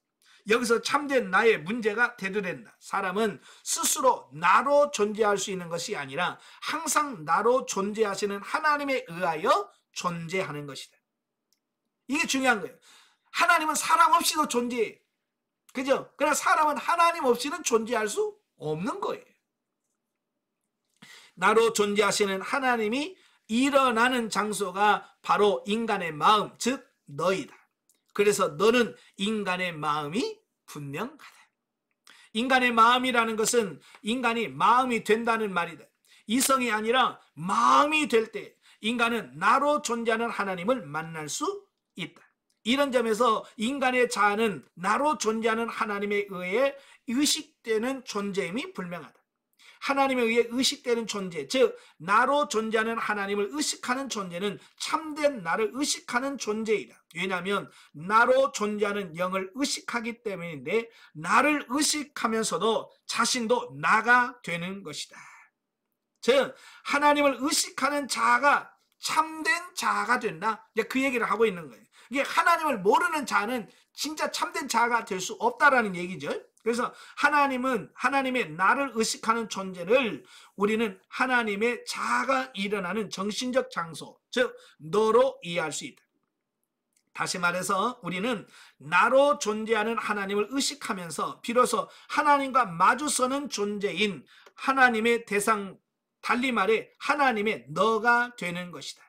여기서 참된 나의 문제가 대두된다. 사람은 스스로 나로 존재할 수 있는 것이 아니라 항상 나로 존재하시는 하나님에 의하여 존재하는 것이다. 이게 중요한 거예요. 하나님은 사람 없이도 존재해. 그죠? 그러나 사람은 하나님 없이는 존재할 수 없는 거예요. 나로 존재하시는 하나님이 일어나는 장소가 바로 인간의 마음, 즉 너이다. 그래서 너는 인간의 마음이 분명하다. 인간의 마음이라는 것은 인간이 마음이 된다는 말이다. 이성이 아니라 마음이 될 때 인간은 나로 존재하는 하나님을 만날 수 있다. 이런 점에서 인간의 자아는 나로 존재하는 하나님에 의해 의식되는 존재임이 분명하다. 하나님에 의해 의식되는 존재, 즉 나로 존재하는 하나님을 의식하는 존재는 참된 나를 의식하는 존재이다. 왜냐하면 나로 존재하는 영을 의식하기 때문인데 나를 의식하면서도 자신도 나가 되는 것이다. 즉 하나님을 의식하는 자아가 참된 자아가 된다. 그 얘기를 하고 있는 거예요. 이게 하나님을 모르는 자는 진짜 참된 자아가 될 수 없다라는 얘기죠. 그래서 하나님은 하나님의 나를 의식하는 존재를 우리는 하나님의 자아가 일어나는 정신적 장소, 즉 너로 이해할 수 있다. 다시 말해서 우리는 나로 존재하는 하나님을 의식하면서 비로소 하나님과 마주서는 존재인 하나님의 대상, 달리 말해 하나님의 너가 되는 것이다.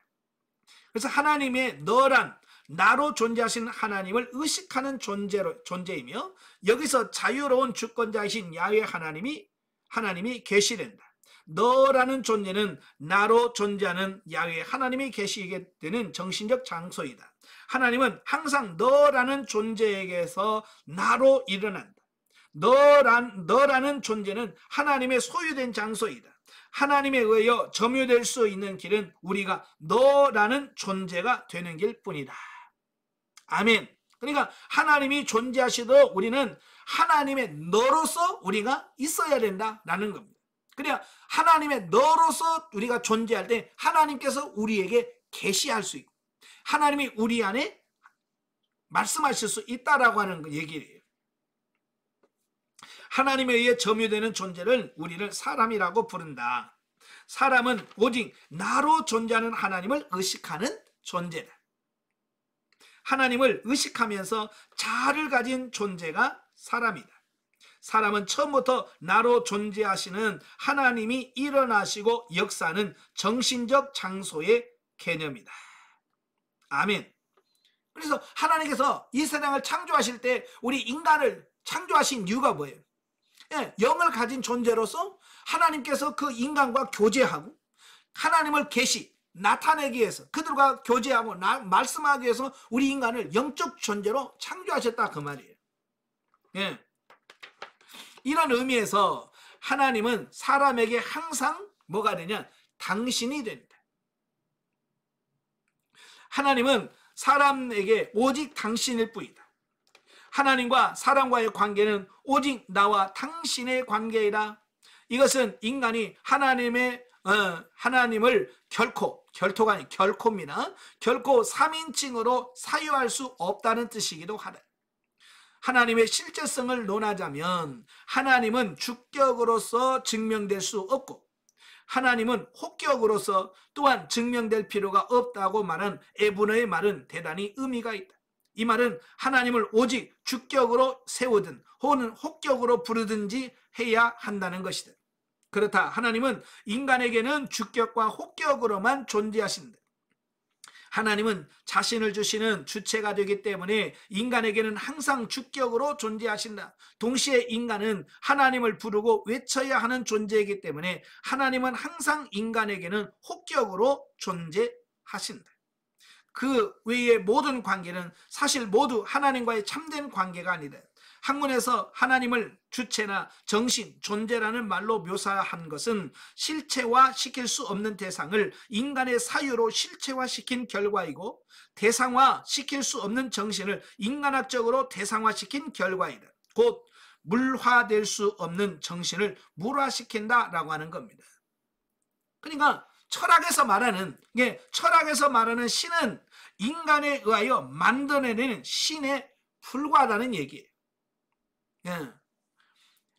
그래서 하나님의 너란 나로 존재하신 하나님을 의식하는 존재이며 여기서 자유로운 주권자이신 야훼 하나님이 계시된다. 너라는 존재는 나로 존재하는 야훼 하나님이 계시게 되는 정신적 장소이다. 하나님은 항상 너라는 존재에게서 나로 일어난다. 너라는 존재는 하나님의 소유된 장소이다. 하나님에 의하여 점유될 수 있는 길은 우리가 너라는 존재가 되는 길뿐이다. 아멘. 그러니까 하나님이 존재하시도록 우리는 하나님의 너로서 우리가 있어야 된다라는 겁니다. 그러니까 하나님의 너로서 우리가 존재할 때 하나님께서 우리에게 계시할 수 있고 하나님이 우리 안에 말씀하실 수 있다라고 하는 얘기예요. 하나님에 의해 점유되는 존재를 우리를 사람이라고 부른다. 사람은 오직 나로 존재하는 하나님을 의식하는 존재다. 하나님을 의식하면서 자아를 가진 존재가 사람이다. 사람은 처음부터 나로 존재하시는 하나님이 일어나시고 역사하는 정신적 장소의 개념이다. 아멘. 그래서 하나님께서 이 세상을 창조하실 때 우리 인간을 창조하신 이유가 뭐예요? 영을 가진 존재로서 하나님께서 그 인간과 교제하고 하나님을 나타내기 위해서 그들과 교제하고 말씀하기 위해서 우리 인간을 영적 존재로 창조하셨다 그 말이에요. 이런 의미에서 하나님은 사람에게 항상 뭐가 되냐? 당신이 됩니다. 하나님은 사람에게 오직 당신일 뿐이다. 하나님과 사람과의 관계는 오직 나와 당신의 관계이다. 이것은 인간이 하나님을 결코가 아니 결코입니다. 결코 3인칭으로 사유할 수 없다는 뜻이기도 하다. 하나님의 실제성을 논하자면 하나님은 주격으로서 증명될 수 없고 하나님은 혹격으로서 또한 증명될 필요가 없다고 말한 에브너의 말은 대단히 의미가 있다. 이 말은 하나님을 오직 주격으로 세우든 혹은 혹격으로 부르든지 해야 한다는 것이다. 그렇다. 하나님은 인간에게는 주격과 혹격으로만 존재하신다. 하나님은 자신을 주시는 주체가 되기 때문에 인간에게는 항상 주격으로 존재하신다. 동시에 인간은 하나님을 부르고 외쳐야 하는 존재이기 때문에 하나님은 항상 인간에게는 혹격으로 존재하신다. 그 외의 모든 관계는 사실 모두 하나님과의 참된 관계가 아니다. 학문에서 하나님을 주체나 정신, 존재라는 말로 묘사한 것은 실체화시킬 수 없는 대상을 인간의 사유로 실체화시킨 결과이고 대상화시킬 수 없는 정신을 인간학적으로 대상화시킨 결과이다. 곧 물화될 수 없는 정신을 물화시킨다라고 하는 겁니다. 그러니까 철학에서 말하는 신은 인간에 의하여 만들어내는 신에 불과하다는 얘기예요.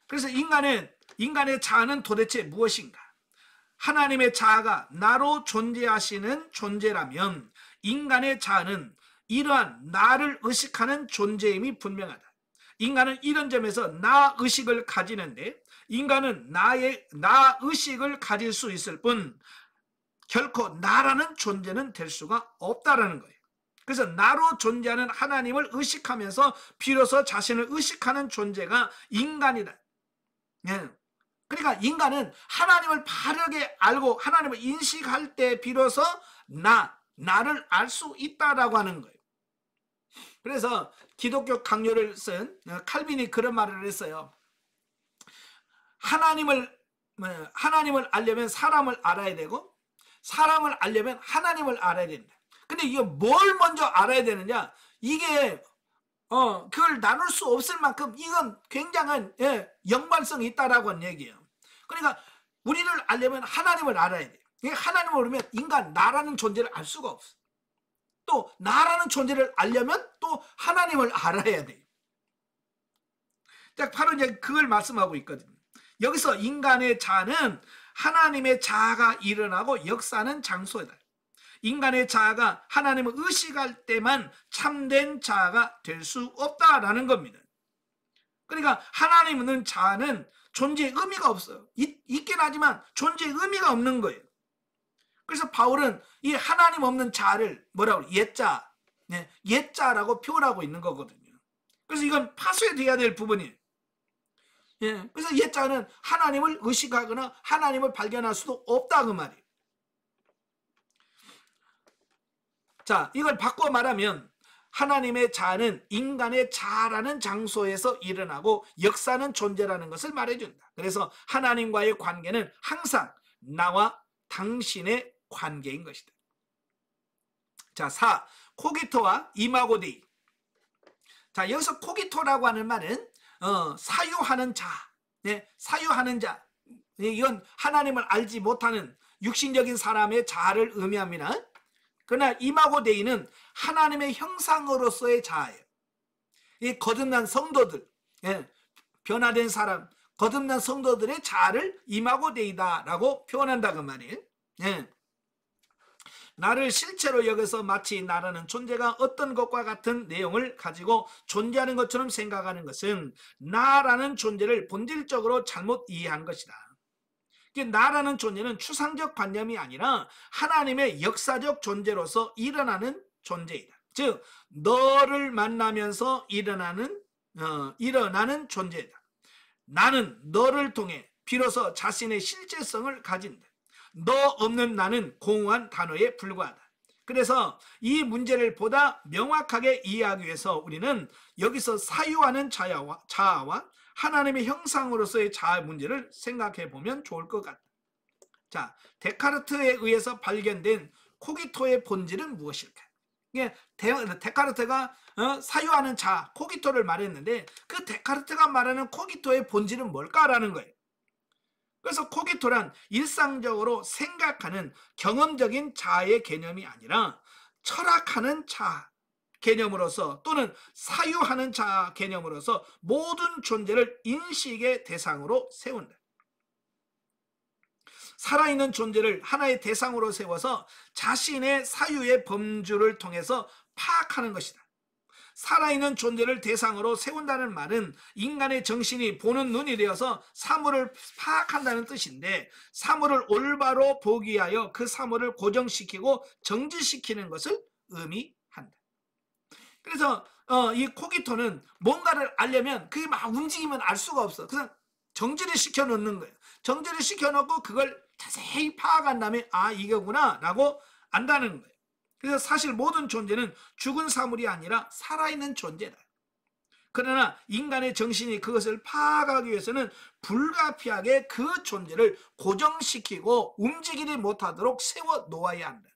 그래서 인간의 자아는 도대체 무엇인가? 하나님의 자아가 나로 존재하시는 존재라면 인간의 자아는 이러한 나를 의식하는 존재임이 분명하다. 인간은 이런 점에서 나 의식을 가지는데 인간은 나 의식을 가질 수 있을 뿐 결코 나라는 존재는 될 수가 없다라는 거예요. 그래서 나로 존재하는 하나님을 의식하면서 비로소 자신을 의식하는 존재가 인간이다. 그러니까 인간은 하나님을 바르게 알고 하나님을 인식할 때 비로소 나를 알 수 있다라고 하는 거예요. 그래서 기독교 강요를 쓴 칼빈이 그런 말을 했어요. 하나님을 알려면 사람을 알아야 되고 사람을 알려면 하나님을 알아야 된다. 근데 이게 뭘 먼저 알아야 되느냐? 이게 그걸 나눌 수 없을 만큼 이건 굉장한 연관성이 있다라고 하는 얘기예요. 그러니까 우리를 알려면 하나님을 알아야 돼요. 하나님을 모르면 인간 나라는 존재를 알 수가 없어. 또 나라는 존재를 알려면 또 하나님을 알아야 돼요. 바로 이제 그걸 말씀하고 있거든요. 여기서 인간의 자아는 하나님의 자아가 일어나고 역사하는 장소이다. 인간의 자아가 하나님을 의식할 때만 참된 자아가 될 수 없다라는 겁니다. 그러니까 하나님은 자아는 존재의 의미가 없어요. 있긴 하지만 존재의 의미가 없는 거예요. 그래서 바울은 이 하나님 없는 자아를 뭐라고 옛자, 옛자라고 표현하고 있는 거거든요. 그래서 이건 파쇄돼야 될 부분이에요. 그래서 옛자는 하나님을 의식하거나 하나님을 발견할 수도 없다 그 말이에요. 자, 이걸 바꿔 말하면 하나님의 자아는 인간의 자아라는 장소에서 일어나고 역사는 존재라는 것을 말해준다. 그래서 하나님과의 관계는 항상 나와 당신의 관계인 것이다. 자, 4. 코기토와 이마고데이. 자, 여기서 코기토라고 하는 말은 사유하는 자, 사유하는 자. 이건 하나님을 알지 못하는 육신적인 사람의 자아를 의미합니다. 그러나 이마고데이는 하나님의 형상으로서의 자아예요. 이 거듭난 성도들, 변화된 사람, 거듭난 성도들의 자아를 이마고데이다라고 표현한다 그 말이에요. 나를 실체로 여겨서 마치 나라는 존재가 어떤 것과 같은 내용을 가지고 존재하는 것처럼 생각하는 것은 나라는 존재를 본질적으로 잘못 이해한 것이다. 나라는 존재는 추상적 관념이 아니라 하나님의 역사적 존재로서 일어나는 존재이다. 즉 너를 만나면서 일어나는 존재이다. 나는 너를 통해 비로소 자신의 실제성을 가진다. 너 없는 나는 공허한 단어에 불과하다. 그래서 이 문제를 보다 명확하게 이해하기 위해서 우리는 여기서 사유하는 자아와 하나님의 형상으로서의 자아 문제를 생각해 보면 좋을 것 같다. 자, 데카르트에 의해서 발견된 코기토의 본질은 무엇일까? 데카르트가 사유하는 자아, 코기토를 말했는데 그 데카르트가 말하는 코기토의 본질은 뭘까라는 거예요. 그래서 코기토란 일상적으로 생각하는 경험적인 자아의 개념이 아니라 철학하는 자아 개념으로서 또는 사유하는 자아 개념으로서 모든 존재를 인식의 대상으로 세운다. 살아있는 존재를 하나의 대상으로 세워서 자신의 사유의 범주를 통해서 파악하는 것이다. 살아있는 존재를 대상으로 세운다는 말은 인간의 정신이 보는 눈이 되어서 사물을 파악한다는 뜻인데 사물을 올바로 보기 위하여 그 사물을 고정시키고 정지시키는 것을 의미한다. 그래서 이 코기토는 뭔가를 알려면 그게 막 움직이면 알 수가 없어. 그냥 정지를 시켜놓는 거예요. 정지를 시켜놓고 그걸 자세히 파악한 다음에 아 이거구나 라고 안다는 거예요. 그래서 사실 모든 존재는 죽은 사물이 아니라 살아있는 존재다. 그러나 인간의 정신이 그것을 파악하기 위해서는 불가피하게 그 존재를 고정시키고 움직이지 못하도록 세워 놓아야 한다.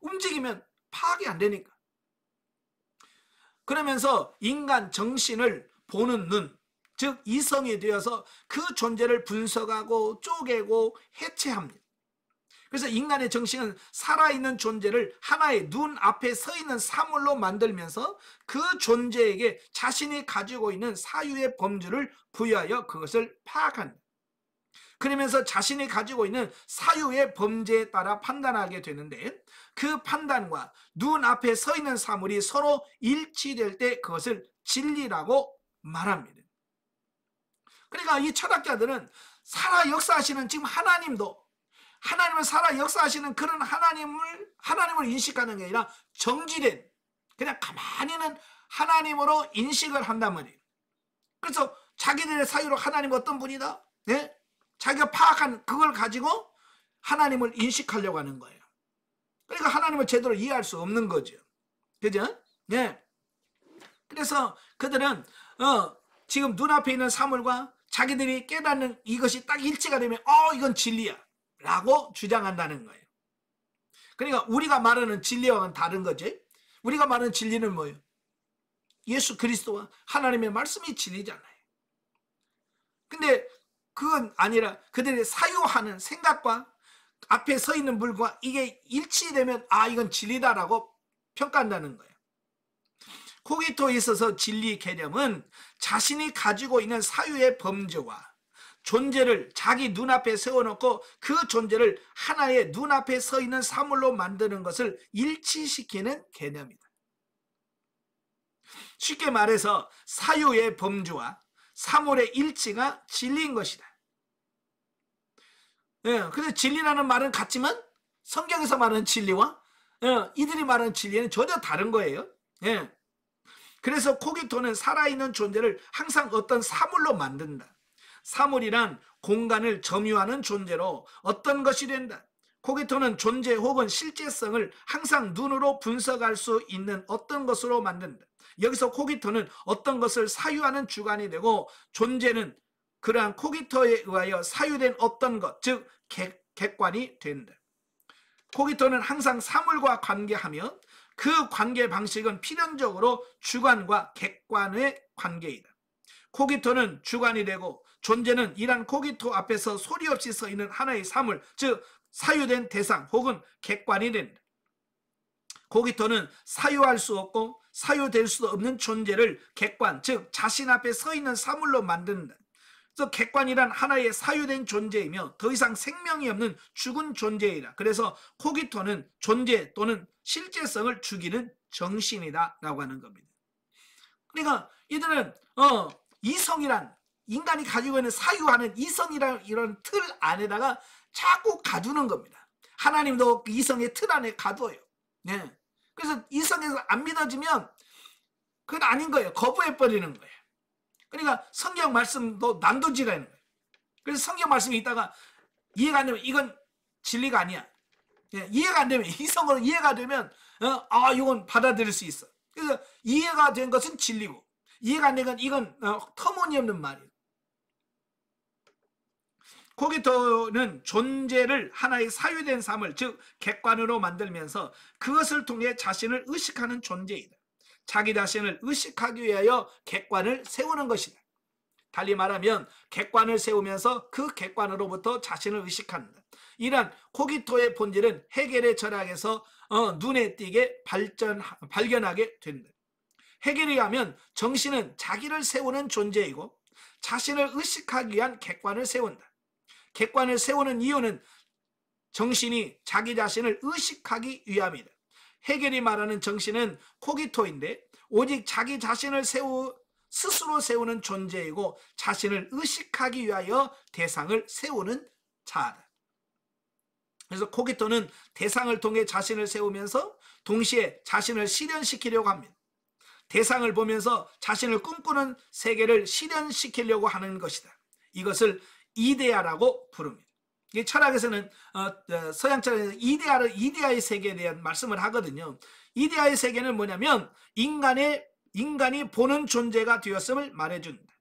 움직이면 파악이 안 되니까. 그러면서 인간 정신을 보는 눈, 즉 이성이 되어서 그 존재를 분석하고 쪼개고 해체합니다. 그래서 인간의 정신은 살아있는 존재를 하나의 눈 앞에 서 있는 사물로 만들면서 그 존재에게 자신이 가지고 있는 사유의 범주를 부여하여 그것을 파악한다. 그러면서 자신이 가지고 있는 사유의 범죄에 따라 판단하게 되는데 그 판단과 눈 앞에 서 있는 사물이 서로 일치될 때 그것을 진리라고 말합니다. 그러니까 이 철학자들은 살아 역사하시는 지금 하나님을 살아 역사하시는 그런 하나님을 인식하는 게 아니라 정지된 그냥 가만히는 하나님으로 인식을 한단 말이에요. 그래서 자기들의 사유로 하나님 어떤 분이다? 자기가 파악한 그걸 가지고 하나님을 인식하려고 하는 거예요. 그러니까 하나님을 제대로 이해할 수 없는 거죠. 그죠? 그래서 그들은 지금 눈앞에 있는 사물과 자기들이 깨닫는 이것이 딱 일치가 되면 이건 진리야 라고 주장한다는 거예요. 그러니까 우리가 말하는 진리와는 다른 거지. 우리가 말하는 진리는 뭐예요? 예수 그리스도와 하나님의 말씀이 진리잖아요. 근데 그건 아니라 그들이 사유하는 생각과 앞에 서 있는 물과 이게 일치되면 이건 진리다라고 평가한다는 거예요. 코기토에 있어서 진리 개념은 자신이 가지고 있는 사유의 범주와 존재를 자기 눈앞에 세워놓고 그 존재를 하나의 눈앞에 서 있는 사물로 만드는 것을 일치시키는 개념이다. 쉽게 말해서 사유의 범주와 사물의 일치가 진리인 것이다. 그래서 진리라는 말은 같지만 성경에서 말하는 진리와 이들이 말하는 진리는 전혀 다른 거예요. 예. 그래서 코기토는 살아있는 존재를 항상 어떤 사물로 만든다. 사물이란 공간을 점유하는 존재로 어떤 것이 된다. 코기토는 존재 혹은 실제성을 항상 눈으로 분석할 수 있는 어떤 것으로 만든다. 여기서 코기토는 어떤 것을 사유하는 주관이 되고, 존재는 그러한 코기토에 의하여 사유된 어떤 것, 즉 객관이 된다. 코기토는 항상 사물과 관계하며 그 관계 방식은 필연적으로 주관과 객관의 관계이다. 코기토는 주관이 되고, 존재는 이란 코기토 앞에서 소리 없이 서 있는 하나의 사물, 즉 사유된 대상 혹은 객관이 된다. 코기토는 사유할 수 없고 사유될 수 없는 존재를 객관, 즉 자신 앞에 서 있는 사물로 만든다. 그래서 객관이란 하나의 사유된 존재이며 더 이상 생명이 없는 죽은 존재이다. 그래서 코기토는 존재 또는 실제성을 죽이는 정신이다 라고 하는 겁니다. 그러니까 이들은 이성이란, 인간이 가지고 있는 사유하는 이성이라는 이런 틀 안에다가 자꾸 가두는 겁니다. 하나님도 이성의 틀 안에 가둬요. 네. 그래서 이성에서 안 믿어지면 그건 아닌 거예요. 거부해버리는 거예요. 그러니까 성경 말씀도 난도질하는 거예요. 그래서 성경 말씀이 있다가 이해가 안 되면 이건 진리가 아니야. 예, 이해가 안 되면, 이성으로 이해가 되면 이건 받아들일 수 있어. 그래서 이해가 된 것은 진리고, 이해가 안 되면 이건 터무니없는 말이에요. 코기토는 존재를 하나의 사유된 사물, 즉 객관으로 만들면서 그것을 통해 자신을 의식하는 존재이다. 자기 자신을 의식하기 위하여 객관을 세우는 것이다. 달리 말하면 객관을 세우면서 그 객관으로부터 자신을 의식한다. 이러한 코기토의 본질은 헤겔의 철학에서 눈에 띄게 발견하게 된다. 헤겔에 의하면 정신은 자기를 세우는 존재이고 자신을 의식하기 위한 객관을 세운다. 객관을 세우는 이유는 정신이 자기 자신을 의식하기 위함이다. 헤겔이 말하는 정신은 코기토인데 오직 자기 자신을 스스로 세우는 존재이고 자신을 의식하기 위하여 대상을 세우는 자다. 그래서 코기토는 대상을 통해 자신을 세우면서 동시에 자신을 실현시키려고 합니다. 대상을 보면서 자신을 꿈꾸는 세계를 실현시키려고 하는 것이다. 이것을 이데아라고 부릅니다. 이 철학에서는 서양 철학에서 이데아의 세계에 대한 말씀을 하거든요. 이데아의 세계는 뭐냐면 인간이 보는 존재가 되었음을 말해준다.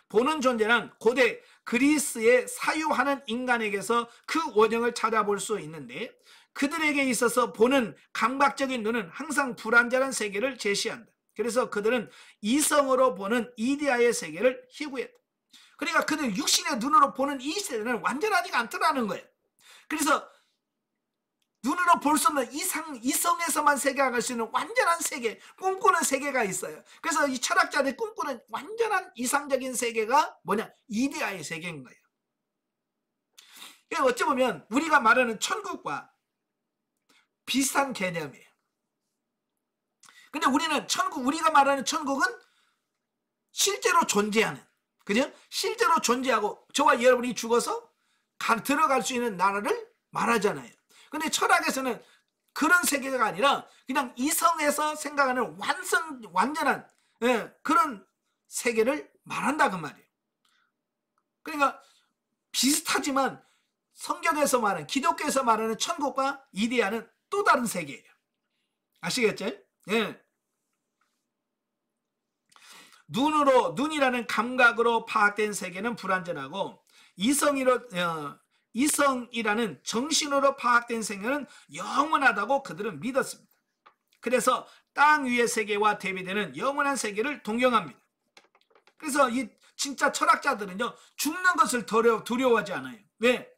보는 존재란 고대 그리스의 사유하는 인간에게서 그 원형을 찾아볼 수 있는데, 그들에게 있어서 보는 감각적인 눈은 항상 불완전한 세계를 제시한다. 그래서 그들은 이성으로 보는 이데아의 세계를 희구했다. 그러니까 그들 육신의 눈으로 보는 이 세계는 완전하지가 않더라는 거예요. 그래서 눈으로 볼 수 없는 이성에서만 세계할 수 있는 완전한 세계, 꿈꾸는 세계가 있어요. 그래서 이 철학자들이 꿈꾸는 완전한 이상적인 세계가 뭐냐? 이데아의 세계인 거예요. 어찌 보면 우리가 말하는 천국과 비슷한 개념이에요. 근데 우리가 말하는 천국은 실제로 존재하는, 그죠? 실제로 존재하고 저와 여러분이 죽어서 들어갈 수 있는 나라를 말하잖아요. 근데 철학에서는 그런 세계가 아니라 그냥 이성에서 생각하는 완전한 그런 세계를 말한다 그 말이에요. 그러니까 비슷하지만 성경에서 말하는, 기독교에서 말하는 천국과 이데아는 또 다른 세계예요. 아시겠죠? 예. 눈이라는 감각으로 파악된 세계는 불완전하고 이성이라는 정신으로 파악된 세계는 영원하다고 그들은 믿었습니다. 그래서 땅 위의 세계와 대비되는 영원한 세계를 동경합니다. 그래서 이 진짜 철학자들은요, 죽는 것을 두려워하지 않아요. 왜?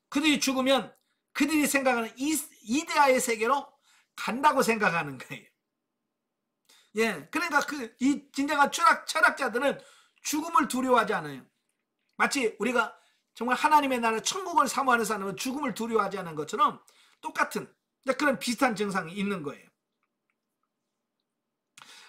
그들이 죽으면 그들이 생각하는 이데아의 세계로 간다고 생각하는 거예요. 예, 그러니까 이 진정한 철학자들은 죽음을 두려워하지 않아요. 마치 우리가 정말 하나님의 나라 천국을 사모하는 사람은 죽음을 두려워하지 않는 것처럼 똑같은 그런 비슷한 증상이 있는 거예요.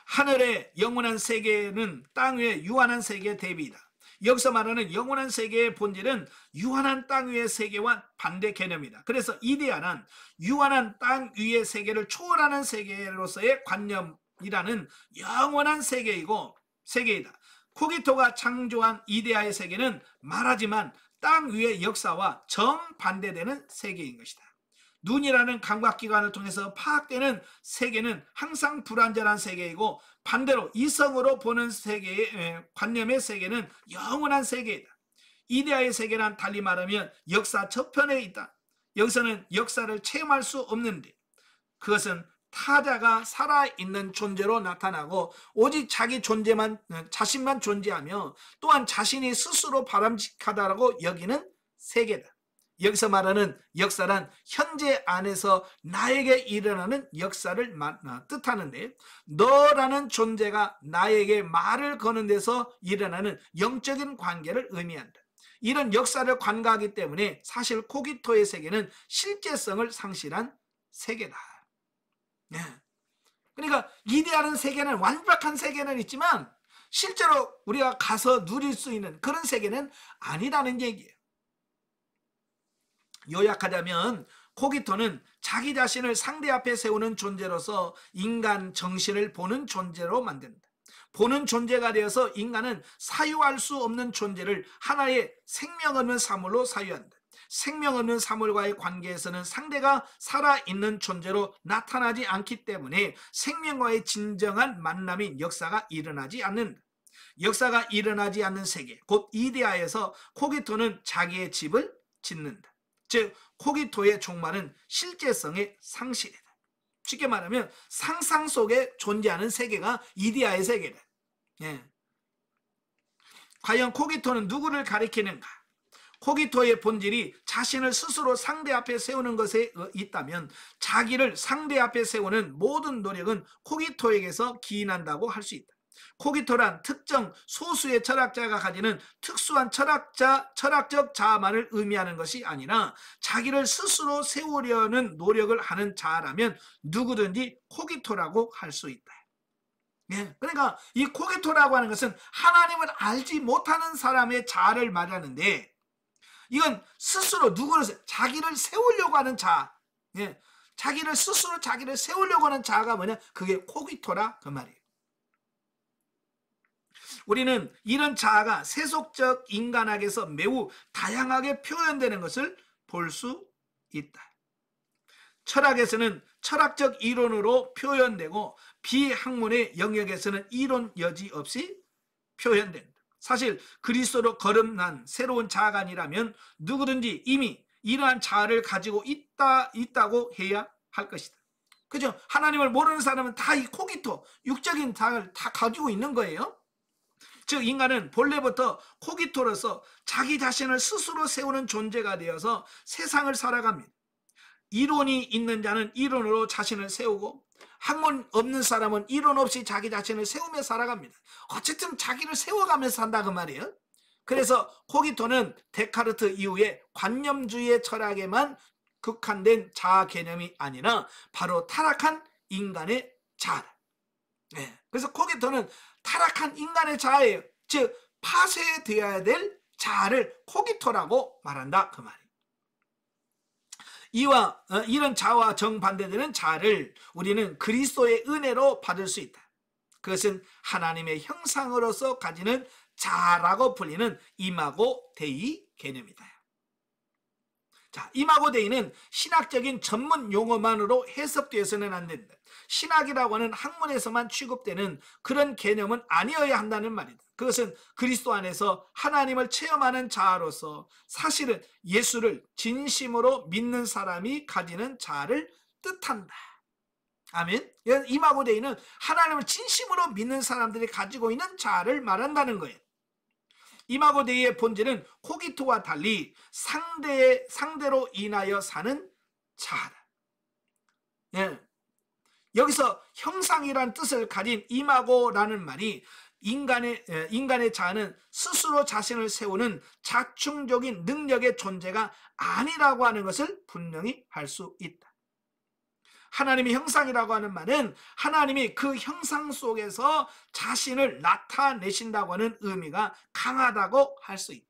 하늘의 영원한 세계는 땅 위의 유한한 세계의 대비이다. 여기서 말하는 영원한 세계의 본질은 유한한 땅 위의 세계와 반대 개념이다. 그래서 이데아는 유한한 땅 위의 세계를 초월하는 세계로서의 관념이라는 영원한 세계이다. 코기토가 창조한 이데아의 세계는 말하지만 땅 위의 역사와 정반대되는 세계인 것이다. 눈이라는 감각기관을 통해서 파악되는 세계는 항상 불완전한 세계이고, 반대로 이성으로 보는 세계의 관념의 세계는 영원한 세계이다. 이데아의 세계란 달리 말하면 역사 저편에 있다. 여기서는 역사를 체험할 수 없는데 그것은 타자가 살아있는 존재로 나타나고 오직 자신만 존재하며 또한 자신이 스스로 바람직하다고 여기는 세계다. 여기서 말하는 역사란 현재 안에서 나에게 일어나는 역사를 뜻하는데, 너라는 존재가 나에게 말을 거는 데서 일어나는 영적인 관계를 의미한다. 이런 역사를 관가하기 때문에 사실 코기토의 세계는 실제성을 상실한 세계다. 네. 그러니까 이데아는 세계는 완벽한 세계는 있지만 실제로 우리가 가서 누릴 수 있는 그런 세계는 아니라는 얘기예요. 요약하자면 코기토는 자기 자신을 상대 앞에 세우는 존재로서 인간 정신을 보는 존재로 만든다. 보는 존재가 되어서 인간은 사유할 수 없는 존재를 하나의 생명 없는 사물로 사유한다. 생명 없는 사물과의 관계에서는 상대가 살아있는 존재로 나타나지 않기 때문에 생명과의 진정한 만남인 역사가 일어나지 않는다. 역사가 일어나지 않는 세계, 곧 이데아에서 코기토는 자기의 집을 짓는다. 즉 코기토의 종말은 실제성의 상실이다. 쉽게 말하면 상상 속에 존재하는 세계가 이데아의 세계다. 예. 과연 코기토는 누구를 가리키는가? 코기토의 본질이 자신을 스스로 상대 앞에 세우는 것에 있다면 자기를 상대 앞에 세우는 모든 노력은 코기토에게서 기인한다고 할 수 있다. 코기토란 특정 소수의 철학자가 가지는 특수한 철학적 자아만을 의미하는 것이 아니라 자기를 스스로 세우려는 노력을 하는 자라면 누구든지 코기토라고 할 수 있다. 예, 그러니까 이 코기토라고 하는 것은 하나님을 알지 못하는 사람의 자아를 말하는데, 이건 스스로 자기를 세우려고 하는 자아, 예, 자기를 세우려고 하는 자아가 뭐냐? 그게 코기토라 그 말이에요. 우리는 이런 자아가 세속적 인간학에서 매우 다양하게 표현되는 것을 볼 수 있다. 철학에서는 철학적 이론으로 표현되고 비학문의 영역에서는 이론 여지 없이 표현된다. 사실 그리스도로 거듭난 새로운 자아가 아니라면 누구든지 이미 이러한 자아를 가지고 있다고 해야 할 것이다. 그죠? 하나님을 모르는 사람은 다 이 코기토, 육적인 자아를 다 가지고 있는 거예요. 즉 인간은 본래부터 코기토로서 자기 자신을 스스로 세우는 존재가 되어서 세상을 살아갑니다. 이론이 있는 자는 이론으로 자신을 세우고 학문 없는 사람은 이론 없이 자기 자신을 세우며 살아갑니다. 어쨌든 자기를 세워가면서 산다 그 말이에요. 그래서 코기토는 데카르트 이후에 관념주의의 철학에만 국한된 자아 개념이 아니라 바로 타락한 인간의 자아다. 네. 그래서 코기토는 타락한 인간의 자아예요. 즉 파쇄되어야 될 자아를 코기토라고 말한다 그 말이에요. 이런 자아와 정반대되는 자아를 우리는 그리스도의 은혜로 받을 수 있다. 그것은 하나님의 형상으로서 가지는 자아라고 불리는 이마고 데이 개념이다. 자, 이마고 데이는 신학적인 전문 용어만으로 해석되어서는 안 된다. 신학이라고 하는 학문에서만 취급되는 그런 개념은 아니어야 한다는 말이다. 그것은 그리스도 안에서 하나님을 체험하는 자아로서 사실은 예수를 진심으로 믿는 사람이 가지는 자아를 뜻한다. 아멘. 이마고 데이는 하나님을 진심으로 믿는 사람들이 가지고 있는 자아를 말한다는 거예요. 이마고 데이의 본질은 코기토와 달리 상대로 인하여 사는 자아다. 예. 여기서 형상이란 뜻을 가진 이마고라는 말이 인간의 자아는 스스로 자신을 세우는 자충적인 능력의 존재가 아니라고 하는 것을 분명히 할 수 있다. 하나님의 형상이라고 하는 말은 하나님이 그 형상 속에서 자신을 나타내신다고 하는 의미가 강하다고 할 수 있다.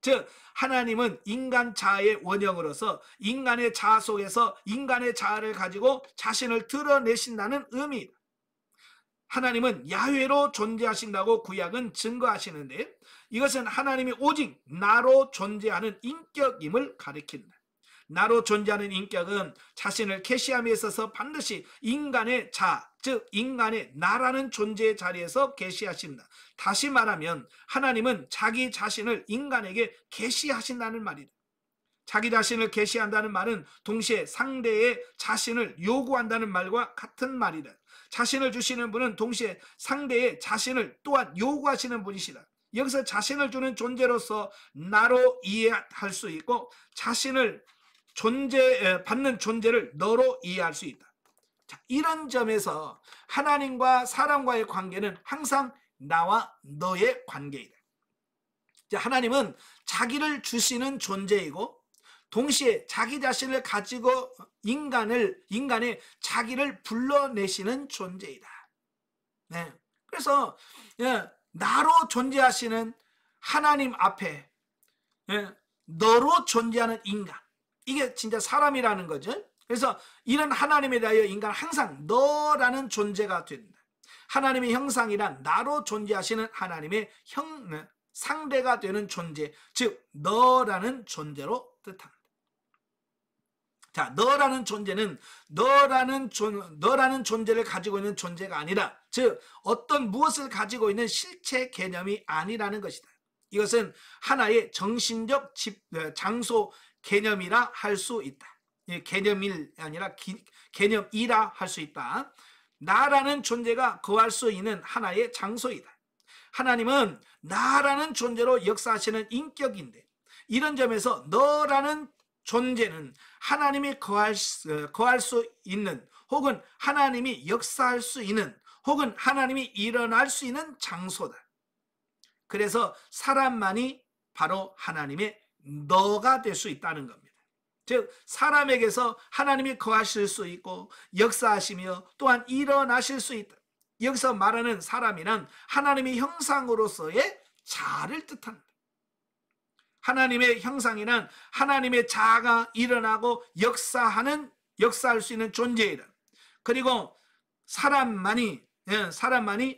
즉 하나님은 인간 자아의 원형으로서 인간의 자아 속에서 인간의 자아를 가지고 자신을 드러내신다는 의미이다. 하나님은 야훼로 존재하신다고 구약은 증거하시는데 이것은 하나님이 오직 나로 존재하는 인격임을 가리킨다. 나로 존재하는 인격은 자신을 계시함에 있어서 반드시 인간의 자, 즉 인간의 나라는 존재의 자리에서 계시하신다. 다시 말하면 하나님은 자기 자신을 인간에게 계시하신다는 말이다. 자기 자신을 계시한다는 말은 동시에 상대의 자신을 요구한다는 말과 같은 말이다. 자신을 주시는 분은 동시에 상대의 자신을 또한 요구하시는 분이시다. 여기서 자신을 주는 존재로서 나로 이해할 수 있고 자신을 받는 존재를 너로 이해할 수 있다. 자, 이런 점에서 하나님과 사람과의 관계는 항상 나와 너의 관계이다. 자, 하나님은 자기를 주시는 존재이고 동시에 자기 자신을 가지고 인간의 자기를 불러내시는 존재이다. 네. 그래서 나로 존재하시는 하나님 앞에 너로 존재하는 인간, 이게 진짜 사람이라는 거죠. 그래서 이런 하나님에 대하여 인간은 항상 너라는 존재가 된다. 하나님의 형상이란 나로 존재하시는 하나님의 상대가 되는 존재, 즉 너라는 존재로 뜻합니다. 자, 너라는 존재는 너라는 존재를 가지고 있는 존재가 아니라, 즉 어떤 무엇을 가지고 있는 실체 개념이 아니라는 것이다. 이것은 하나의 정신적 장소 개념이라 할 수 있다. 개념일 아니라 개념이라 할 수 있다. 나라는 존재가 거할 수 있는 하나의 장소이다. 하나님은 나라는 존재로 역사하시는 인격인데 이런 점에서 너라는 존재는 하나님이 거할 수 있는 혹은 하나님이 역사할 수 있는 혹은 하나님이 일어날 수 있는 장소다. 그래서 사람만이 바로 하나님의 너가 될 수 있다는 겁니다. 즉 사람에게서 하나님이 거하실 수 있고 역사하시며 또한 일어나실 수 있다. 여기서 말하는 사람이란 하나님의 형상으로서의 자아를 뜻합니다. 하나님의 형상이란 하나님의 자아가 일어나고 역사할 수 있는 존재이다. 그리고 사람만이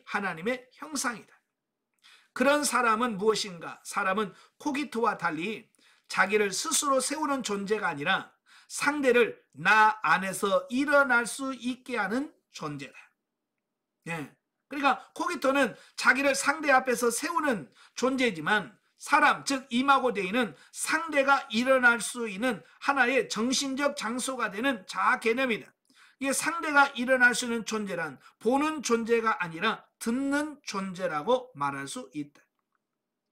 하나님의 형상이다. 그런 사람은 무엇인가? 사람은 코기토와 달리 자기를 스스로 세우는 존재가 아니라 상대를 나 안에서 일어날 수 있게 하는 존재다. 그러니까 코기토는 자기를 상대 앞에서 세우는 존재이지만 사람, 즉 이마고 데이는 상대가 일어날 수 있는 하나의 정신적 장소가 되는 자아 개념이다. 이게 상대가 일어날 수 있는 존재란 보는 존재가 아니라 듣는 존재라고 말할 수 있다.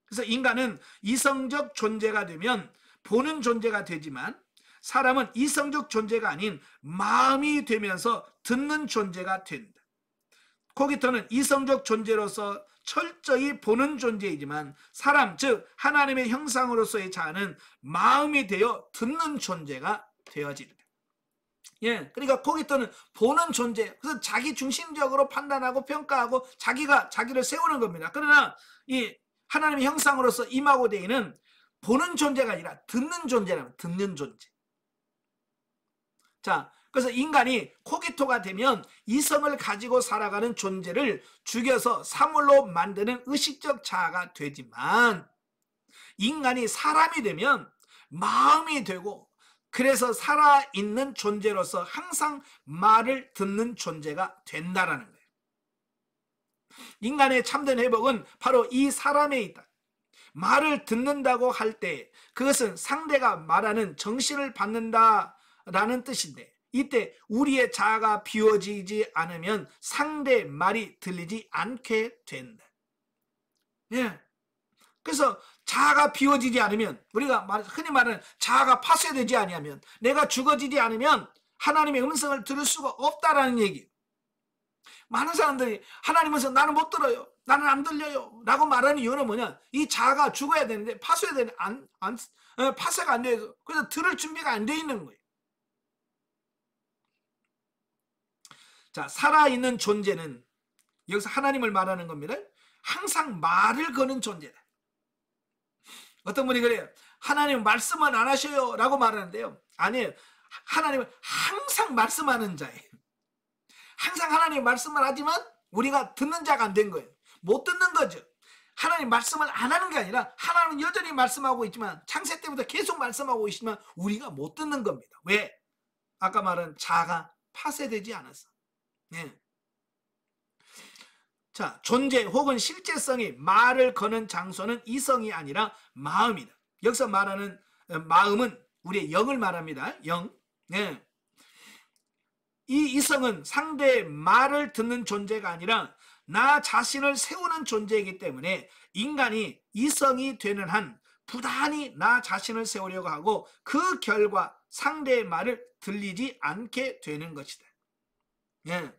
그래서 인간은 이성적 존재가 되면 보는 존재가 되지만 사람은 이성적 존재가 아닌 마음이 되면서 듣는 존재가 된다. 코기토는 이성적 존재로서 철저히 보는 존재이지만 사람, 즉 하나님의 형상으로서의 자아는 마음이 되어 듣는 존재가 되어진다. 그러니까 코기토는 보는 존재, 그래서 자기 중심적으로 판단하고 평가하고 자기를 세우는 겁니다. 그러나 이 하나님의 형상으로서 이마고 데이는 보는 존재가 아니라 듣는 존재라면 듣는 존재. 자, 그래서 인간이 코기토가 되면 이성을 가지고 살아가는 존재를 죽여서 사물로 만드는 의식적 자아가 되지만 인간이 사람이 되면 마음이 되고 그래서 살아있는 존재로서 항상 말을 듣는 존재가 된다라는 거예요. 인간의 참된 회복은 바로 이 사람에 있다. 말을 듣는다고 할 때 그것은 상대가 말하는 정신을 받는다라는 뜻인데 이때 우리의 자아가 비워지지 않으면 상대 말이 들리지 않게 된다. 그래서 자아가 비워지지 않으면 우리가 흔히 말하는 자아가 파쇄되지 아니하면 내가 죽어지지 않으면 하나님의 음성을 들을 수가 없다라는 얘기. 많은 사람들이 하나님에서 나는 못 들어요. 나는 안 들려요. 라고 말하는 이유는 뭐냐? 이 자아가 죽어야 되는데 파쇄가 안 돼서 그래서 들을 준비가 안 돼 있는 거예요. 자, 살아있는 존재는 여기서 하나님을 말하는 겁니다. 항상 말을 거는 존재다. 어떤 분이 그래요. 하나님 말씀은 안 하셔요 라고 말하는데요. 아니에요. 하나님은 항상 말씀하는 자예요. 항상 하나님 말씀을 하지만 우리가 듣는 자가 안 된 거예요. 못 듣는 거죠. 하나님 말씀을 안 하는 게 아니라 하나님은 여전히 말씀하고 있지만 창세 때부터 계속 말씀하고 있지만 우리가 못 듣는 겁니다. 왜? 아까 말한 자가 파쇄되지 않아서. 네. 자, 존재 혹은 실제성이 말을 거는 장소는 이성이 아니라 마음이다. 여기서 말하는 마음은 우리의 영을 말합니다. 영. 네. 이 이성은 상대의 말을 듣는 존재가 아니라 나 자신을 세우는 존재이기 때문에 인간이 이성이 되는 한 부단히 나 자신을 세우려고 하고 그 결과 상대의 말을 들리지 않게 되는 것이다. 예.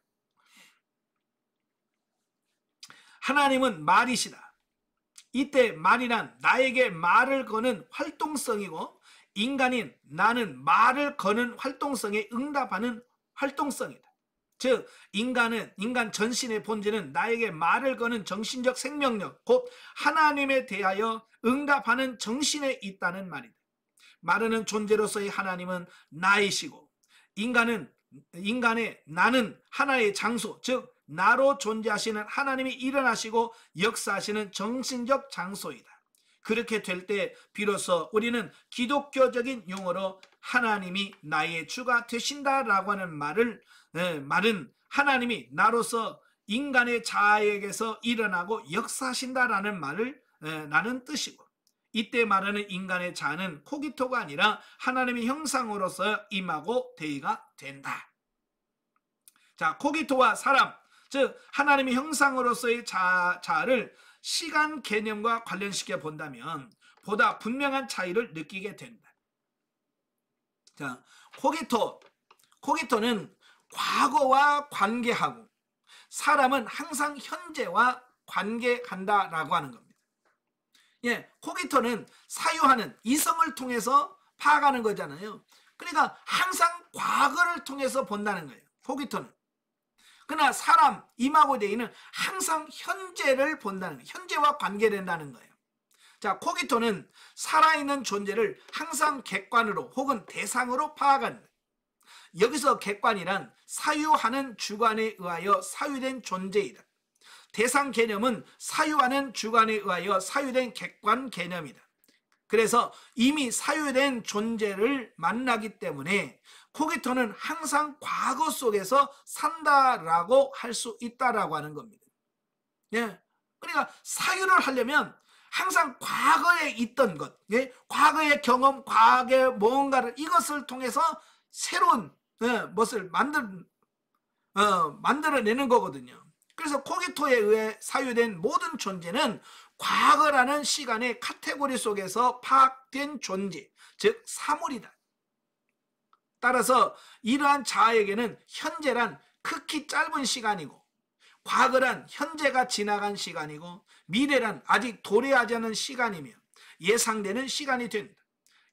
하나님은 말이시다. 이때 말이란 나에게 말을 거는 활동성이고 인간인 나는 말을 거는 활동성에 응답하는 활동성이다. 즉 인간 전신의 본질은 나에게 말을 거는 정신적 생명력 곧 하나님에 대하여 응답하는 정신에 있다는 말이다. 말하는 존재로서의 하나님은 나이시고 인간의 나는 하나의 장소 즉 나로 존재하시는 하나님이 일어나시고 역사하시는 정신적 장소이다. 그렇게 될 때 비로소 우리는 기독교적인 용어로 하나님이 나의 주가 되신다라고 하는 말은 하나님이 나로서 인간의 자아에게서 일어나고 역사하신다라는 말을 라는 뜻이고 이때 말하는 인간의 자아는 코기토가 아니라 하나님의 형상으로서 임하고 대의가 된다. 자, 코기토와 사람 즉 하나님의 형상으로서의 자아를 시간 개념과 관련시켜 본다면 보다 분명한 차이를 느끼게 된다. 자, 코기토는 과거와 관계하고 사람은 항상 현재와 관계한다라고 하는 겁니다. 예, 코기토는 사유하는 이성을 통해서 파악하는 거잖아요. 그러니까 항상 과거를 통해서 본다는 거예요. 코기토는. 그러나 사람, 이마고 데이는 항상 현재를 본다는 거예요. 현재와 관계된다는 거예요. 자, 코기토는 살아있는 존재를 항상 객관으로 혹은 대상으로 파악한다. 여기서 객관이란 사유하는 주관에 의하여 사유된 존재이다. 대상 개념은 사유하는 주관에 의하여 사유된 객관 개념이다. 그래서 이미 사유된 존재를 만나기 때문에 코기토는 항상 과거 속에서 산다라고 할 수 있다라고 하는 겁니다. 예. 그러니까 사유를 하려면 항상 과거에 있던 것, 예? 과거의 경험, 과거의 뭔가를 이것을 통해서 새로운 것을 만들어내는 거거든요. 그래서 코기토에 의해 사유된 모든 존재는 과거라는 시간의 카테고리 속에서 파악된 존재, 즉 사물이다. 따라서 이러한 자아에게는 현재란 극히 짧은 시간이고 과거란 현재가 지나간 시간이고 미래란 아직 도래하지 않은 시간이며 예상되는 시간이 된다.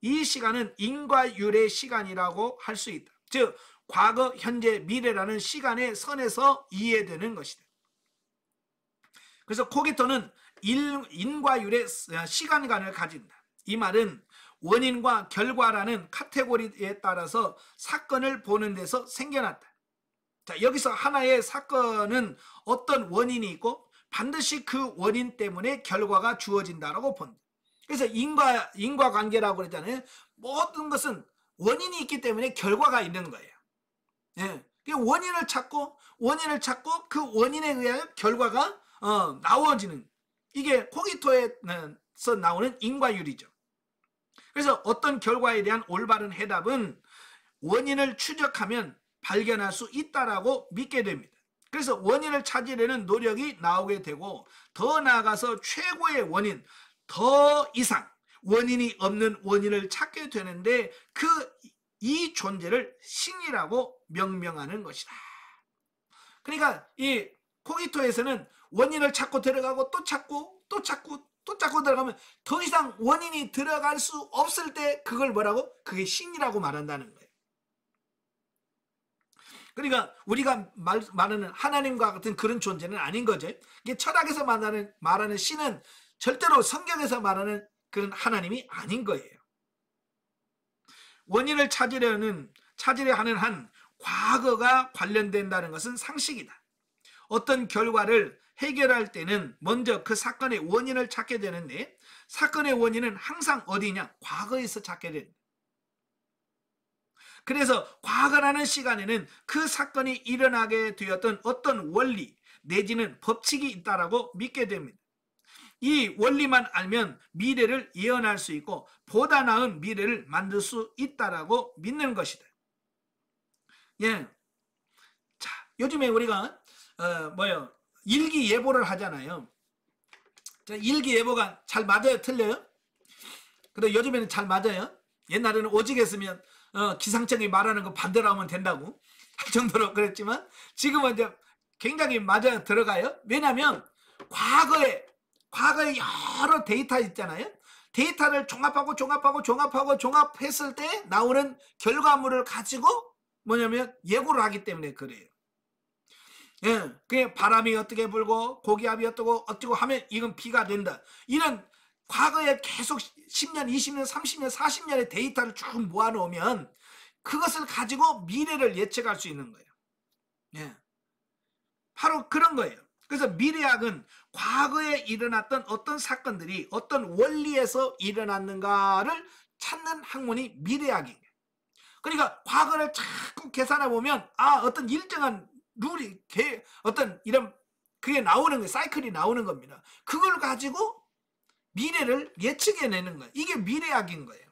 이 시간은 인과율의 시간이라고 할 수 있다. 즉 과거, 현재, 미래라는 시간의 선에서 이해되는 것이다. 그래서 코기토는 인과율의 시간관을 가진다. 이 말은 원인과 결과라는 카테고리에 따라서 사건을 보는 데서 생겨났다. 자, 여기서 하나의 사건은 어떤 원인이 있고 반드시 그 원인 때문에 결과가 주어진다라고 본다. 그래서 인과관계라고 그러잖아요. 모든 것은 원인이 있기 때문에 결과가 있는 거예요. 예. 원인을 찾고 그 원인에 의하여 결과가 나와지는 이게 코기토에서 나오는 인과율이죠. 그래서 어떤 결과에 대한 올바른 해답은 원인을 추적하면 발견할 수 있다라고 믿게 됩니다. 그래서 원인을 찾으려는 노력이 나오게 되고 더 나아가서 최고의 원인, 더 이상 원인이 없는 원인을 찾게 되는데 이 존재를 신이라고 명명하는 것이다. 그러니까 이 코기토에서는 원인을 찾고 들어가고 또 찾고 들어가면 더 이상 원인이 들어갈 수 없을 때 그걸 뭐라고? 그게 신이라고 말한다는 거예요. 그러니까 우리가 말하는 하나님과 같은 그런 존재는 아닌 거죠. 이게 철학에서 말하는 신은 절대로 성경에서 말하는 그런 하나님이 아닌 거예요. 원인을 찾으려 하는 한 과거가 관련된다는 것은 상식이다. 어떤 결과를 해결할 때는 먼저 그 사건의 원인을 찾게 되는데 사건의 원인은 항상 어디냐? 과거에서 찾게 된다. 그래서 과거라는 시간에는 그 사건이 일어나게 되었던 어떤 원리 내지는 법칙이 있다라고 믿게 됩니다. 이 원리만 알면 미래를 예언할 수 있고 보다 나은 미래를 만들 수 있다라고 믿는 것이다. 예. 자, 요즘에 우리가 일기예보를 하잖아요. 자, 일기예보가 잘 맞아요, 틀려요? 근데 요즘에는 잘 맞아요. 옛날에는 오직 했으면 기상청이 말하는 거 반대로 하면 된다고 할 정도로 그랬지만 지금은 이제 굉장히 맞아 들어가요. 왜냐하면 과거에 여러 데이터 있잖아요. 데이터를 종합했을 때 나오는 결과물을 가지고 뭐냐면 예고를 하기 때문에 그래요. 예, 그게 바람이 어떻게 불고 고기압이 어쩌고 하면 이건 비가 된다. 이런 과거에 계속 10년, 20년, 30년, 40년의 데이터를 쭉 모아놓으면 그것을 가지고 미래를 예측할 수 있는 거예요. 예, 바로 그런 거예요. 그래서 미래학은 과거에 일어났던 어떤 사건들이 어떤 원리에서 일어났는가를 찾는 학문이 미래학이에요. 그러니까 과거를 자꾸 계산해 보면 어떤 일정한 룰이 어떤 이런 그게 나오는 거예요. 사이클이 나오는 겁니다. 그걸 가지고 미래를 예측해내는 거예요. 이게 미래학인 거예요.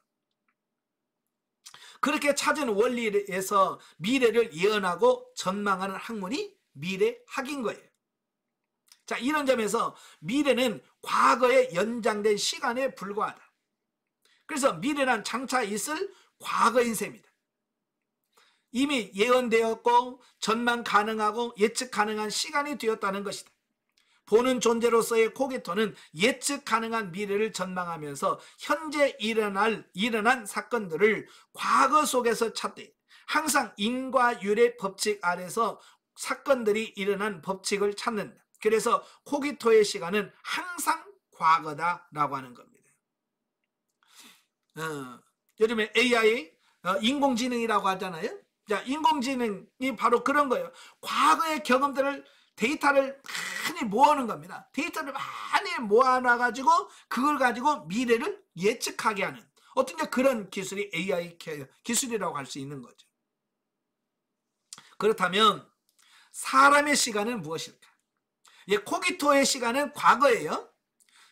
그렇게 찾은 원리에서 미래를 예언하고 전망하는 학문이 미래학인 거예요. 자, 이런 점에서 미래는 과거에 연장된 시간에 불과하다. 그래서 미래란 장차 있을 과거인 셈이다. 이미 예언되었고 전망 가능하고 예측 가능한 시간이 되었다는 것이다. 보는 존재로서의 코기토는 예측 가능한 미래를 전망하면서 현재 일어난 사건들을 과거 속에서 찾되 항상 인과율의 법칙 아래서 사건들이 일어난 법칙을 찾는다. 그래서 코기토의 시간은 항상 과거다라고 하는 겁니다. 요즘에 AI, 인공지능이라고 하잖아요. 자, 인공지능이 바로 그런 거예요. 과거의 경험들을 데이터를 많이 모아놓은 겁니다. 데이터를 많이 모아놔가지고 그걸 가지고 미래를 예측하게 하는 어떤 그런 기술이 AI 기술이라고 할 수 있는 거죠. 그렇다면 사람의 시간은 무엇일까? 코기토의 시간은 과거예요.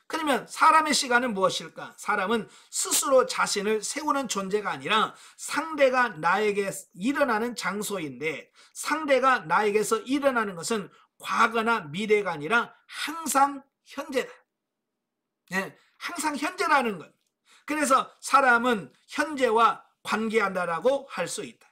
그러면 사람의 시간은 무엇일까? 사람은 스스로 자신을 세우는 존재가 아니라 상대가 나에게 일어나는 장소인데 상대가 나에게서 일어나는 것은 과거나 미래가 아니라 항상 현재다. 네, 항상 현재라는 것. 그래서 사람은 현재와 관계한다라고 할 수 있다.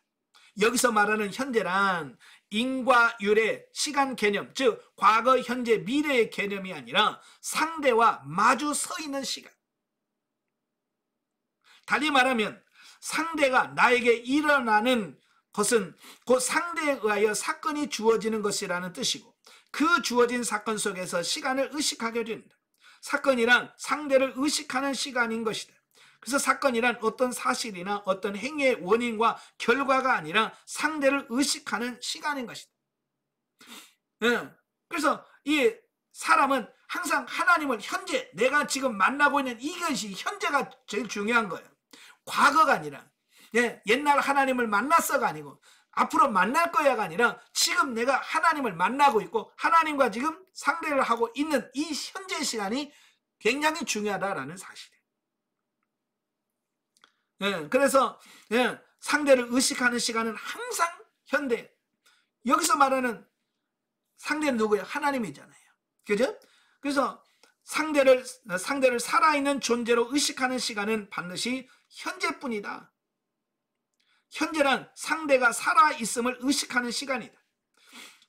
여기서 말하는 현재란 인과율의 시간 개념, 즉 과거, 현재, 미래의 개념이 아니라 상대와 마주 서 있는 시간. 달리 말하면 상대가 나에게 일어나는 것은 그 상대에 의하여 사건이 주어지는 것이라는 뜻이고 그 주어진 사건 속에서 시간을 의식하게 된다. 사건이란 상대를 의식하는 시간인 것이다. 그래서 사건이란 어떤 사실이나 어떤 행위의 원인과 결과가 아니라 상대를 의식하는 시간인 것이다. 그래서 이 사람은 항상 하나님을 현재 내가 지금 만나고 있는 이것이 현재가 제일 중요한 거예요. 과거가 아니라 옛날 하나님을 만났어가 아니고 앞으로 만날 거야가 아니라 지금 내가 하나님을 만나고 있고 하나님과 지금 상대를 하고 있는 이 현재 시간이 굉장히 중요하다라는 사실이에요. 그래서 상대를 의식하는 시간은 항상 현대. 여기서 말하는 상대는 누구예요? 하나님이잖아요. 그죠? 그래서 상대를 살아있는 존재로 의식하는 시간은 반드시 현재뿐이다. 현재란 상대가 살아있음을 의식하는 시간이다.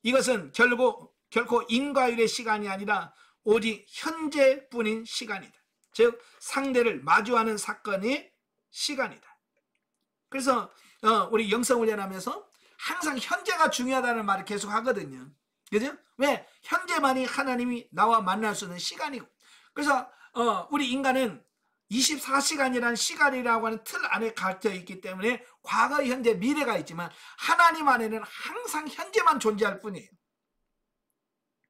이것은 결코 인과율의 시간이 아니라 오직 현재뿐인 시간이다. 즉 상대를 마주하는 사건의 시간이다. 그래서 우리 영성훈련하면서 항상 현재가 중요하다는 말을 계속 하거든요. 그죠? 왜? 현재만이 하나님이 나와 만날 수 있는 시간이고. 그래서 우리 인간은 24시간이라는 시간이라고 하는 틀 안에 갇혀 있기 때문에 과거, 현재, 미래가 있지만 하나님 안에는 항상 현재만 존재할 뿐이에요.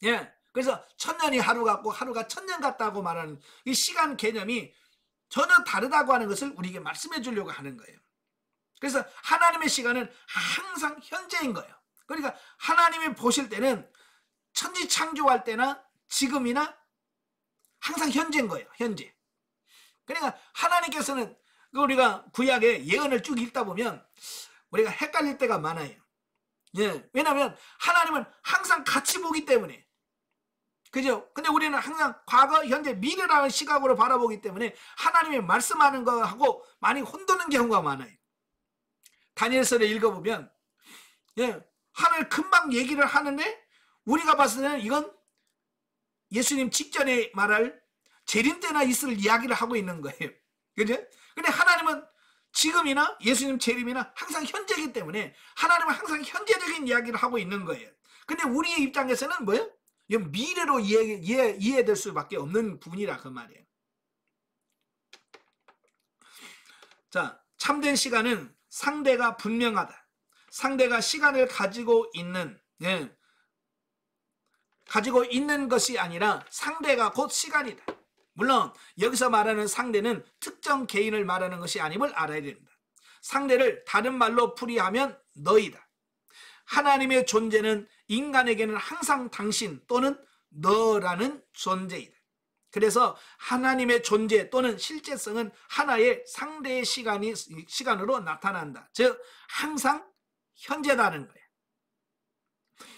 예. 그래서 천년이 하루 같고 하루가 천년 같다고 말하는 이 시간 개념이 전혀 다르다고 하는 것을 우리에게 말씀해 주려고 하는 거예요. 그래서 하나님의 시간은 항상 현재인 거예요. 그러니까 하나님이 보실 때는 천지 창조할 때나 지금이나 항상 현재인 거예요. 현재. 그러니까 하나님께서는 우리가 구약의 예언을 쭉 읽다 보면 우리가 헷갈릴 때가 많아요. 예. 왜냐하면 하나님은 항상 같이 보기 때문에. 그죠? 근데 우리는 항상 과거, 현재, 미래라는 시각으로 바라보기 때문에 하나님이 말씀하는 거하고 많이 혼도는 경우가 많아요. 다니엘서를 읽어보면 하나님 금방 얘기를 하는데 우리가 봤을 때는 이건 예수님 직전에 말할 재림 때나 있을 이야기를 하고 있는 거예요. 그죠? 근데 하나님은 지금이나 예수님 재림이나 항상 현재이기 때문에 하나님은 항상 현재적인 이야기를 하고 있는 거예요. 근데 우리의 입장에서는 뭐예요? 미래로 이해될 수밖에 없는 부분이라 그 말이에요. 자, 참된 시간은 상대가 분명하다. 상대가 시간을 가지고 있는 것이 아니라 상대가 곧 시간이다. 물론 여기서 말하는 상대는 특정 개인을 말하는 것이 아님을 알아야 됩니다. 상대를 다른 말로 풀이하면 너희다. 하나님의 존재는 인간에게는 항상 당신 또는 너라는 존재이다. 그래서 하나님의 존재 또는 실제성은 하나의 상대의 시간으로 나타난다. 즉 항상 현재다는 거예요.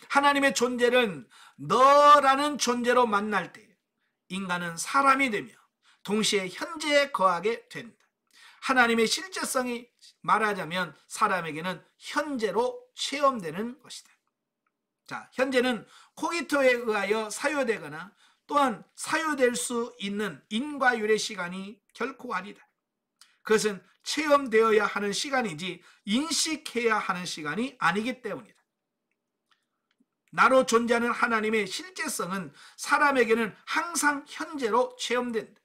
하나님의 존재는 너라는 존재로 만날 때 인간은 사람이 되며 동시에 현재에 거하게 된다. 하나님의 실제성이 말하자면 사람에게는 현재로 체험되는 것이다. 자, 현재는 코기토에 의하여 사유되거나 또한 사유될 수 있는 인과율의 시간이 결코 아니다. 그것은 체험되어야 하는 시간이지 인식해야 하는 시간이 아니기 때문이다. 나로 존재하는 하나님의 실제성은 사람에게는 항상 현재로 체험된다.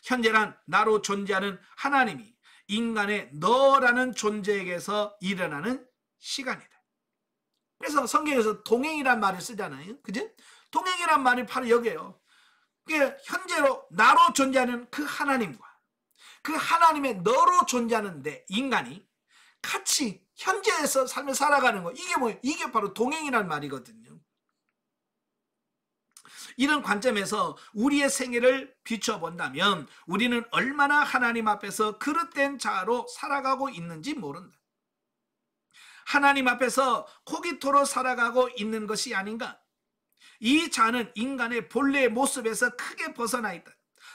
현재란 나로 존재하는 하나님이 인간의 너라는 존재에게서 일어나는 시간이다. 그래서 성경에서 동행이란 말을 쓰잖아요. 그죠? 동행이란 말이 바로 여기에요. 그게 현재로 나로 존재하는 그 하나님과 그 하나님의 너로 존재하는데 인간이 같이 현재에서 삶을 살아가는 거, 이게 뭐예요? 이게 바로 동행이란 말이거든요. 이런 관점에서 우리의 생애를 비춰본다면 우리는 얼마나 하나님 앞에서 그릇된 자로 살아가고 있는지 모른다. 하나님 앞에서 코기토로 살아가고 있는 것이 아닌가? 이 자는 인간의 본래의 모습에서 크게 벗어나 있다.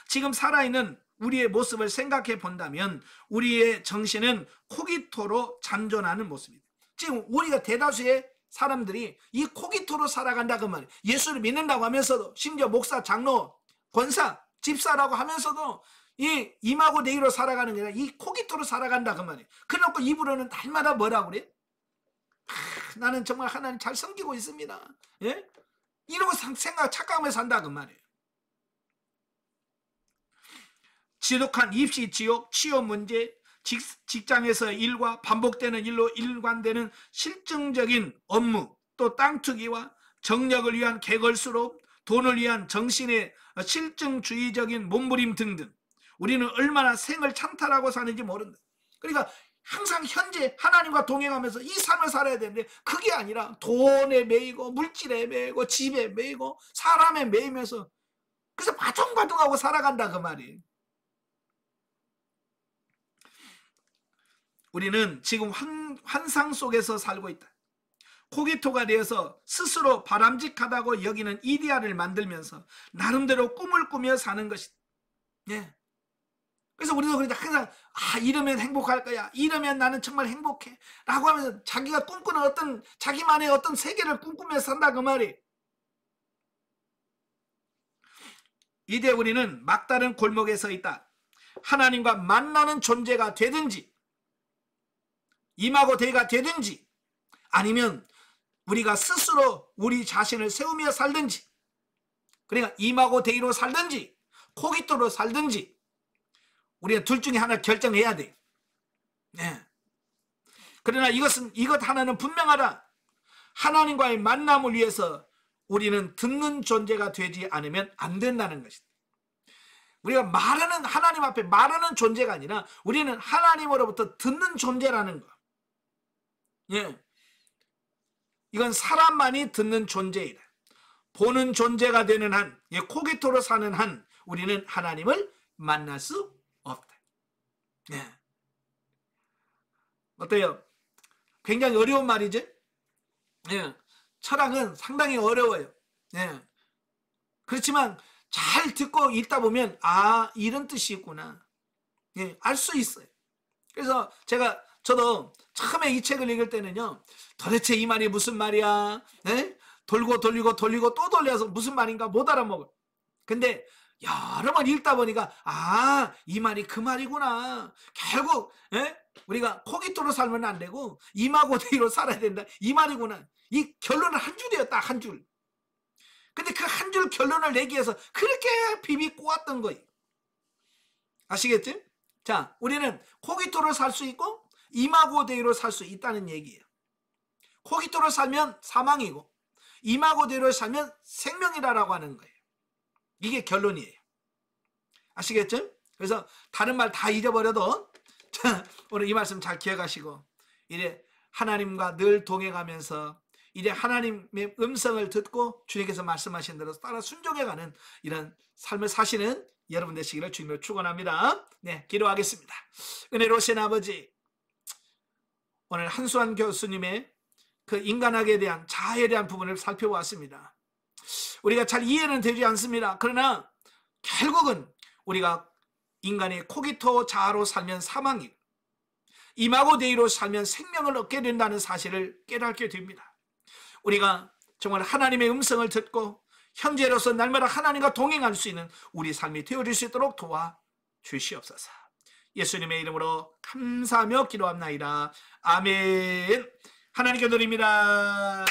지금 살아있는 우리의 모습을 생각해 본다면 우리의 정신은 코기토로 잔존하는 모습이다. 지금 우리가 대다수의 사람들이 이 코기토로 살아간다 그 말이에요. 예수를 믿는다고 하면서도 심지어 목사, 장로, 권사, 집사라고 하면서도 이 임하고 내기로 살아가는 게 아니라 이 코기토로 살아간다 그 말이에요. 그래놓고 입으로는 날마다 뭐라고 그래? 나는 정말 하나님 잘 섬기고 있습니다. 예? 이러고 착각하며 산다 그 말이에요. 지독한 입시 지옥, 취업 문제, 직장에서 일과 반복되는 일로 일관되는 실증적인 업무, 또 땅 투기와 정력을 위한 개걸스러움, 돈을 위한 정신의 실증주의적인 몸부림 등등. 우리는 얼마나 생을 찬탈하고 사는지 모른다. 그러니까 항상 현재 하나님과 동행하면서 이 삶을 살아야 되는데 그게 아니라 돈에 매이고 물질에 매이고 집에 매이고 사람에 매이면서 그래서 바둥바둥하고 살아간다 그 말이에요. 우리는 지금 환상 속에서 살고 있다. 코기토가 되어서 스스로 바람직하다고 여기는 이데아를 만들면서 나름대로 꿈을 꾸며 사는 것이다. 예. 그래서 우리도 그러니까 항상 이러면 행복할 거야. 이러면 나는 정말 행복해. 라고 하면서 자기가 꿈꾸는 어떤 자기만의 어떤 세계를 꿈꾸며 산다 그 말이. 이제 우리는 막다른 골목에 서 있다. 하나님과 만나는 존재가 되든지 임하고 대가 되든지 아니면 우리가 스스로 우리 자신을 세우며 살든지, 그러니까 이마고 대의로 살든지 코기토로 살든지 우리가 둘 중에 하나 결정해야 돼. 네. 그러나 이것 하나는 분명하다. 하나님과의 만남을 위해서 우리는 듣는 존재가 되지 않으면 안 된다는 것이다. 우리가 말하는, 하나님 앞에 말하는 존재가 아니라 우리는 하나님으로부터 듣는 존재라는 거. 예. 이건 사람만이 듣는 존재이다. 보는 존재가 되는 한, 예, 코기토로 사는 한 우리는 하나님을 만날 수 없다. 예. 어때요? 굉장히 어려운 말이죠? 예. 철학은 상당히 어려워요. 예. 그렇지만 잘 듣고 읽다 보면 아, 이런 뜻이 있구나. 예, 알 수 있어요. 그래서 저도 처음에 이 책을 읽을 때는요, 도대체 이 말이 무슨 말이야? 예? 돌고 돌리고 돌리고 또 돌려서 무슨 말인가 못 알아먹어. 근데 여러 번 읽다 보니까 아, 이 말이 그 말이구나. 결국 예? 우리가 코기토로 살면 안 되고 이마고대로 살아야 된다, 이 말이구나. 이 결론은 한 줄이에요. 딱 한 줄. 근데 그 한 줄 결론을 내기 위해서 그렇게 비비 꼬았던 거예요. 아시겠지? 자, 우리는 코기토로 살 수 있고 이마고대로 살 수 있다는 얘기예요. 코기토로 살면 사망이고 이마고대로 살면 생명이라고 하는 거예요. 이게 결론이에요. 아시겠죠? 그래서 다른 말 다 잊어버려도 오늘 이 말씀 잘 기억하시고 이제 하나님과 늘 동행하면서 이제 하나님의 음성을 듣고 주님께서 말씀하신 대로 따라 순종해가는 이런 삶을 사시는 여러분 되시기를 주님으로 축원합니다. 네, 기도하겠습니다. 은혜로우신 아버지, 오늘 한수환 교수님의 그 인간학에 대한 자아에 대한 부분을 살펴보았습니다. 우리가 잘 이해는 되지 않습니다. 그러나 결국은 우리가 인간의 코기토 자아로 살면 사망이고 이마고데이로 살면 생명을 얻게 된다는 사실을 깨닫게 됩니다. 우리가 정말 하나님의 음성을 듣고 현재로서 날마다 하나님과 동행할 수 있는 우리 삶이 되어질 수 있도록 도와주시옵소서. 예수님의 이름으로 감사하며 기도합나이다. 아멘. 하나님께 드립니다.